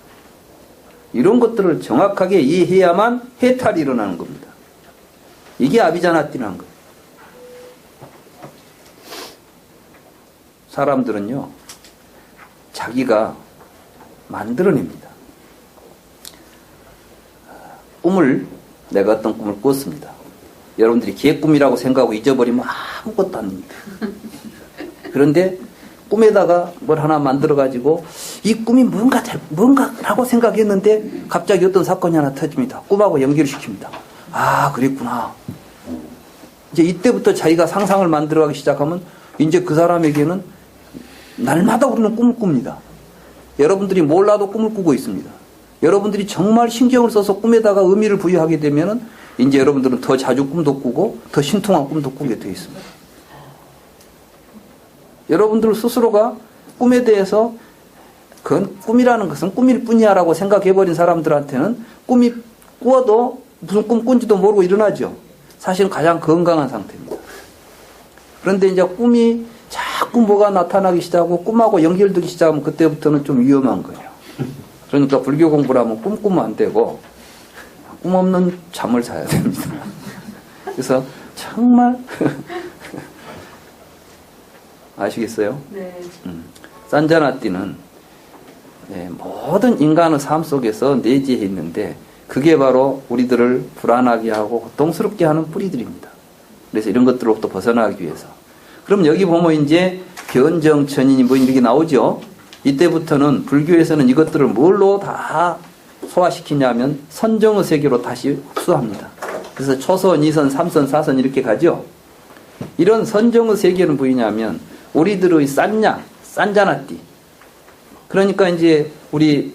이런 것들을 정확하게 이해해야만 해탈이 일어나는 겁니다. 이게 아비자나띠라는 거예요. 사람들은요, 자기가 만들어냅니다. 내가 어떤 꿈을 꿨습니다. 여러분들이 개꿈이라고 생각하고 잊어버리면 아무것도 아닙니다. 그런데 꿈에다가 뭘 하나 만들어가지고 이 꿈이 뭔가라고 생각했는데 갑자기 어떤 사건이 하나 터집니다. 꿈하고 연결을 시킵니다. 아, 그랬구나. 이제 이때부터 자기가 상상을 만들어가기 시작하면 이제 그 사람에게는 날마다 우리는 꿈을 꿉니다. 여러분들이 몰라도 꿈을 꾸고 있습니다. 여러분들이 정말 신경을 써서 꿈에다가 의미를 부여하게 되면은 이제 여러분들은 더 자주 꿈도 꾸고 더 신통한 꿈도 꾸게 되어 있습니다. 여러분들 스스로가 꿈에 대해서 그건 꿈이라는 것은 꿈일 뿐이야라고 생각해버린 사람들한테는 꿈이 꾸어도 무슨 꿈 꾼지도 모르고 일어나죠. 사실은 가장 건강한 상태입니다. 그런데 이제 꿈이 자꾸 뭐가 나타나기 시작하고 꿈하고 연결되기 시작하면 그때부터는 좀 위험한 거예요. 그러니까 불교 공부를 하면 꿈 꾸면 안 되고 꿈 없는 잠을 자야 됩니다. 그래서 정말 아시겠어요? 네. 산자나띠는 모든 인간의 삶 속에서 내재해 있는데 그게 바로 우리들을 불안하게 하고 고통스럽게 하는 뿌리들입니다. 그래서 이런 것들로부터 벗어나기 위해서. 그럼 여기 보면 이제 견정천인이 뭐 이렇게 나오죠. 이때부터는 불교에서는 이것들을 뭘로 다 소화시키냐면 선정의 세계로 다시 흡수합니다. 그래서 초선, 2선, 3선, 4선 이렇게 가죠. 이런 선정의 세계는 뭐냐면 우리들의 산자나띠. 그러니까 이제 우리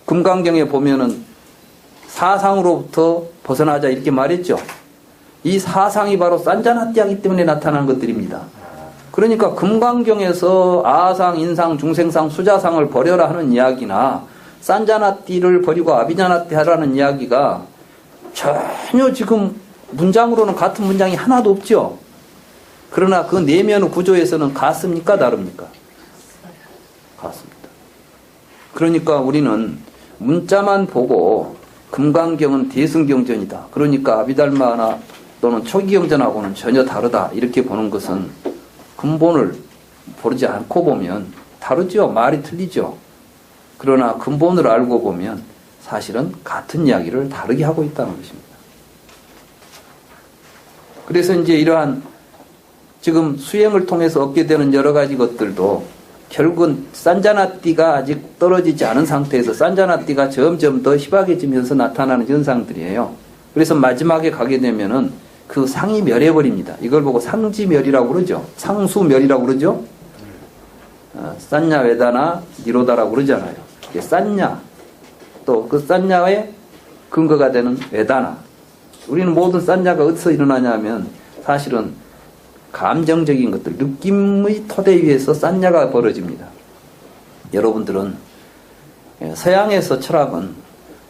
금강경에 보면은 사상으로부터 벗어나자 이렇게 말했죠. 이 사상이 바로 산자나띠이기 때문에 나타나는 것들입니다. 그러니까 금강경에서 아상, 인상, 중생상, 수자상을 버려라 하는 이야기나 산자나띠를 버리고 아비자나띠 하라는 이야기가 전혀 지금 문장으로는 같은 문장이 하나도 없죠. 그러나 그 내면의 구조에서는 같습니까? 다릅니까? 같습니다. 그러니까 우리는 문자만 보고 금강경은 대승경전이다. 그러니까 아비달마나 또는 초기경전하고는 전혀 다르다. 이렇게 보는 것은 근본을 보지 않고 보면 다르죠. 말이 틀리죠. 그러나 근본을 알고 보면 사실은 같은 이야기를 다르게 하고 있다는 것입니다. 그래서 이제 이러한 지금 수행을 통해서 얻게 되는 여러 가지 것들도 결국은 산자나띠가 아직 떨어지지 않은 상태에서 산자나띠가 점점 더 희박해지면서 나타나는 현상들이에요. 그래서 마지막에 가게 되면은 그 상이 멸해버립니다. 이걸 보고 상지멸이라고 그러죠. 상수멸이라고 그러죠. 산냐 웨다나 니로다라고 그러잖아요. 이게 산냐 또 그 산냐의 근거가 되는 웨다나. 우리는 모든 산냐가 어디서 일어나냐면 사실은 감정적인 것들, 느낌의 토대 위에서 산냐가 벌어집니다. 여러분들은 서양에서 철학은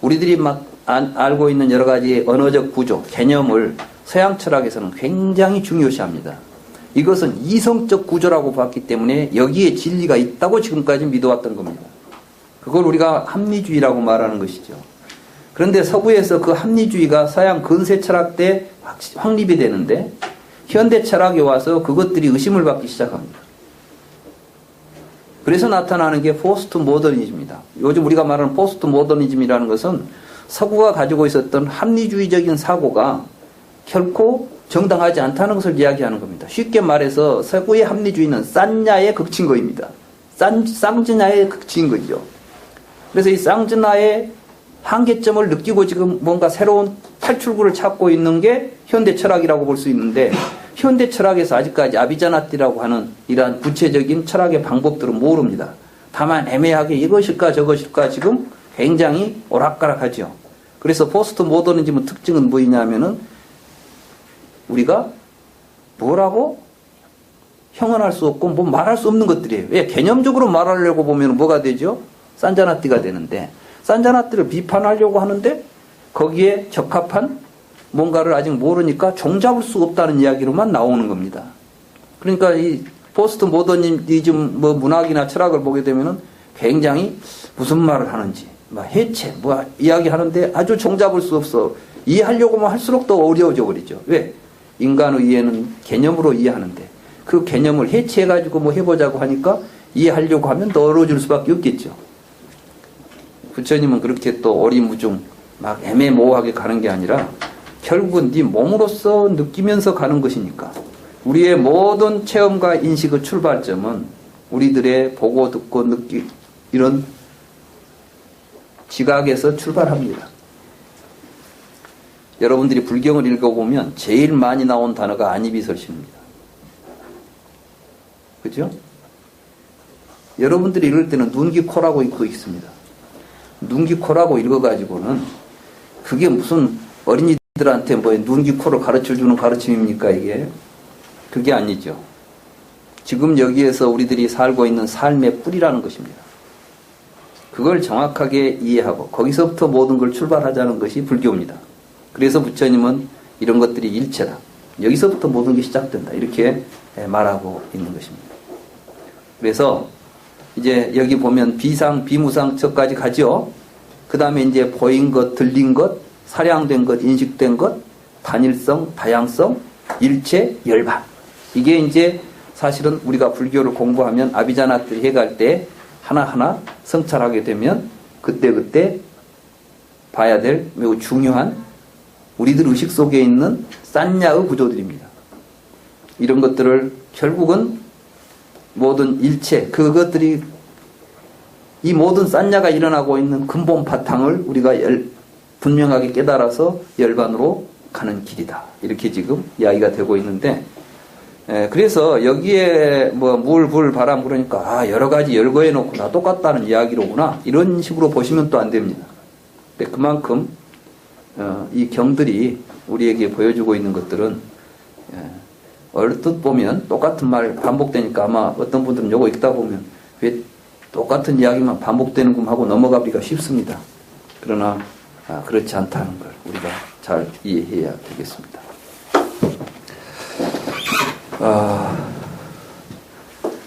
우리들이 막 알고 있는 여러 가지 언어적 구조, 개념을 서양 철학에서는 굉장히 중요시합니다. 이것은 이성적 구조라고 봤기 때문에 여기에 진리가 있다고 지금까지 믿어왔던 겁니다. 그걸 우리가 합리주의라고 말하는 것이죠. 그런데 서구에서 그 합리주의가 서양 근세 철학 때 확립이 되는데 현대 철학에 와서 그것들이 의심을 받기 시작합니다. 그래서 나타나는 게 포스트 모더니즘이다. 요즘 우리가 말하는 포스트 모더니즘이라는 것은 서구가 가지고 있었던 합리주의적인 사고가 결코 정당하지 않다는 것을 이야기하는 겁니다. 쉽게 말해서 서구의 합리주의는 싼냐의 극치인 거입니다. 쌍즈냐의 극치인 거죠. 그래서 이 쌍즈냐의 한계점을 느끼고 지금 뭔가 새로운 탈출구를 찾고 있는 게 현대 철학이라고 볼 수 있는데 현대 철학에서 아직까지 아비자나띠라고 하는 이러한 구체적인 철학의 방법들은 모릅니다. 다만 애매하게 이것일까 저것일까 지금 굉장히 오락가락하죠. 그래서 포스트 모더니즘의 특징은 뭐냐면은 우리가 뭐라고 형언할 수 없고 뭐 말할 수 없는 것들이에요. 왜? 개념적으로 말하려고 보면 뭐가 되죠? 산자나띠가 되는데 산자나띠를 비판하려고 하는데 거기에 적합한 뭔가를 아직 모르니까 종잡을 수 없다는 이야기로만 나오는 겁니다. 그러니까 이 포스트 모더니즘 뭐 문학이나 철학을 보게 되면은 굉장히 무슨 말을 하는지 뭐 해체 뭐 이야기하는데 아주 종잡을 수 없어. 이해하려고만 할수록 더 어려워져 버리죠. 왜? 인간의 이해는 개념으로 이해하는데 그 개념을 해체해가지고 뭐 해보자고 하니까 이해하려고 하면 더 어려워질 수밖에 없겠죠. 부처님은 그렇게 또 어리무중 막 애매모호하게 가는 게 아니라 결국은 네 몸으로서 느끼면서 가는 것이니까 우리의 모든 체험과 인식의 출발점은 우리들의 보고 듣고 느끼 이런 지각에서 출발합니다. 여러분들이 불경을 읽어보면 제일 많이 나온 단어가 안이비설심입니다. 그죠? 여러분들이 읽을 때는 눈기코라고 읽고 있습니다. 눈기코라고 읽어가지고는 그게 무슨 어린이들한테 뭐 눈기코를 가르쳐주는 가르침입니까 이게? 그게 아니죠. 지금 여기에서 우리들이 살고 있는 삶의 뿌리라는 것입니다. 그걸 정확하게 이해하고 거기서부터 모든 걸 출발하자는 것이 불교입니다. 그래서 부처님은 이런 것들이 일체다. 여기서부터 모든 게 시작된다. 이렇게 말하고 있는 것입니다. 그래서 이제 여기 보면 비상, 비무상, 저까지 가죠. 그 다음에 이제 보인 것, 들린 것, 사량된 것, 인식된 것, 단일성, 다양성, 일체, 열반. 이게 이제 사실은 우리가 불교를 공부하면 아비자나띠를 해갈 때 하나하나 성찰하게 되면 그때그때 봐야 될 매우 중요한 우리들 의식 속에 있는 싼야의 구조들입니다. 이런 것들을 결국은 모든 일체, 그것들이 이 모든 싼야가 일어나고 있는 근본 바탕을 우리가 분명하게 깨달아서 열반으로 가는 길이다. 이렇게 지금 이야기가 되고 있는데, 그래서 여기에 뭐 물, 불, 바람 그러니까 여러 가지 열거해 놓고 다 똑같다는 이야기로구나. 이런 식으로 보시면 또 안 됩니다. 근데 그만큼 이 경들이 우리에게 보여주고 있는 것들은 얼뜻 보면 똑같은 말 반복되니까 아마 어떤 분들은 요거 읽다 보면 왜 똑같은 이야기만 반복되는군 하고 넘어가기가 쉽습니다. 그러나 그렇지 않다는 걸 우리가 잘 이해해야 되겠습니다.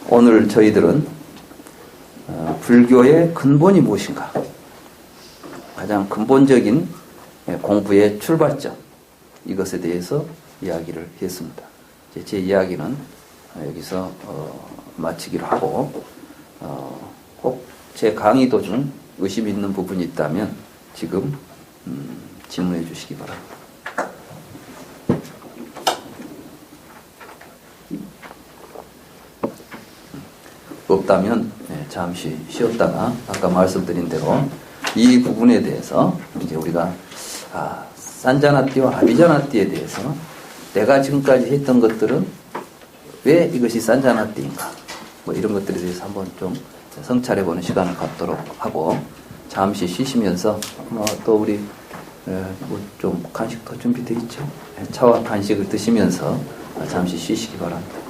오늘 저희들은 불교의 근본이 무엇인가, 가장 근본적인 공부의 출발점, 이것에 대해서 이야기를 했습니다. 제 이야기는 여기서 마치기로 하고, 혹 제 강의 도중 의심 있는 부분이 있다면 지금 질문해 주시기 바랍니다. 없다면 잠시 쉬었다가 아까 말씀드린 대로 이 부분에 대해서 이제 우리가 산자나띠와 아비자나띠에 대해서 내가 지금까지 했던 것들은 왜 이것이 산자나띠인가, 뭐 이런 것들에 대해서 한번 좀 성찰해보는 시간을 갖도록 하고, 잠시 쉬시면서 또 우리 뭐 좀 간식 더 준비되어 있죠? 차와 간식을 드시면서 잠시 쉬시기 바랍니다.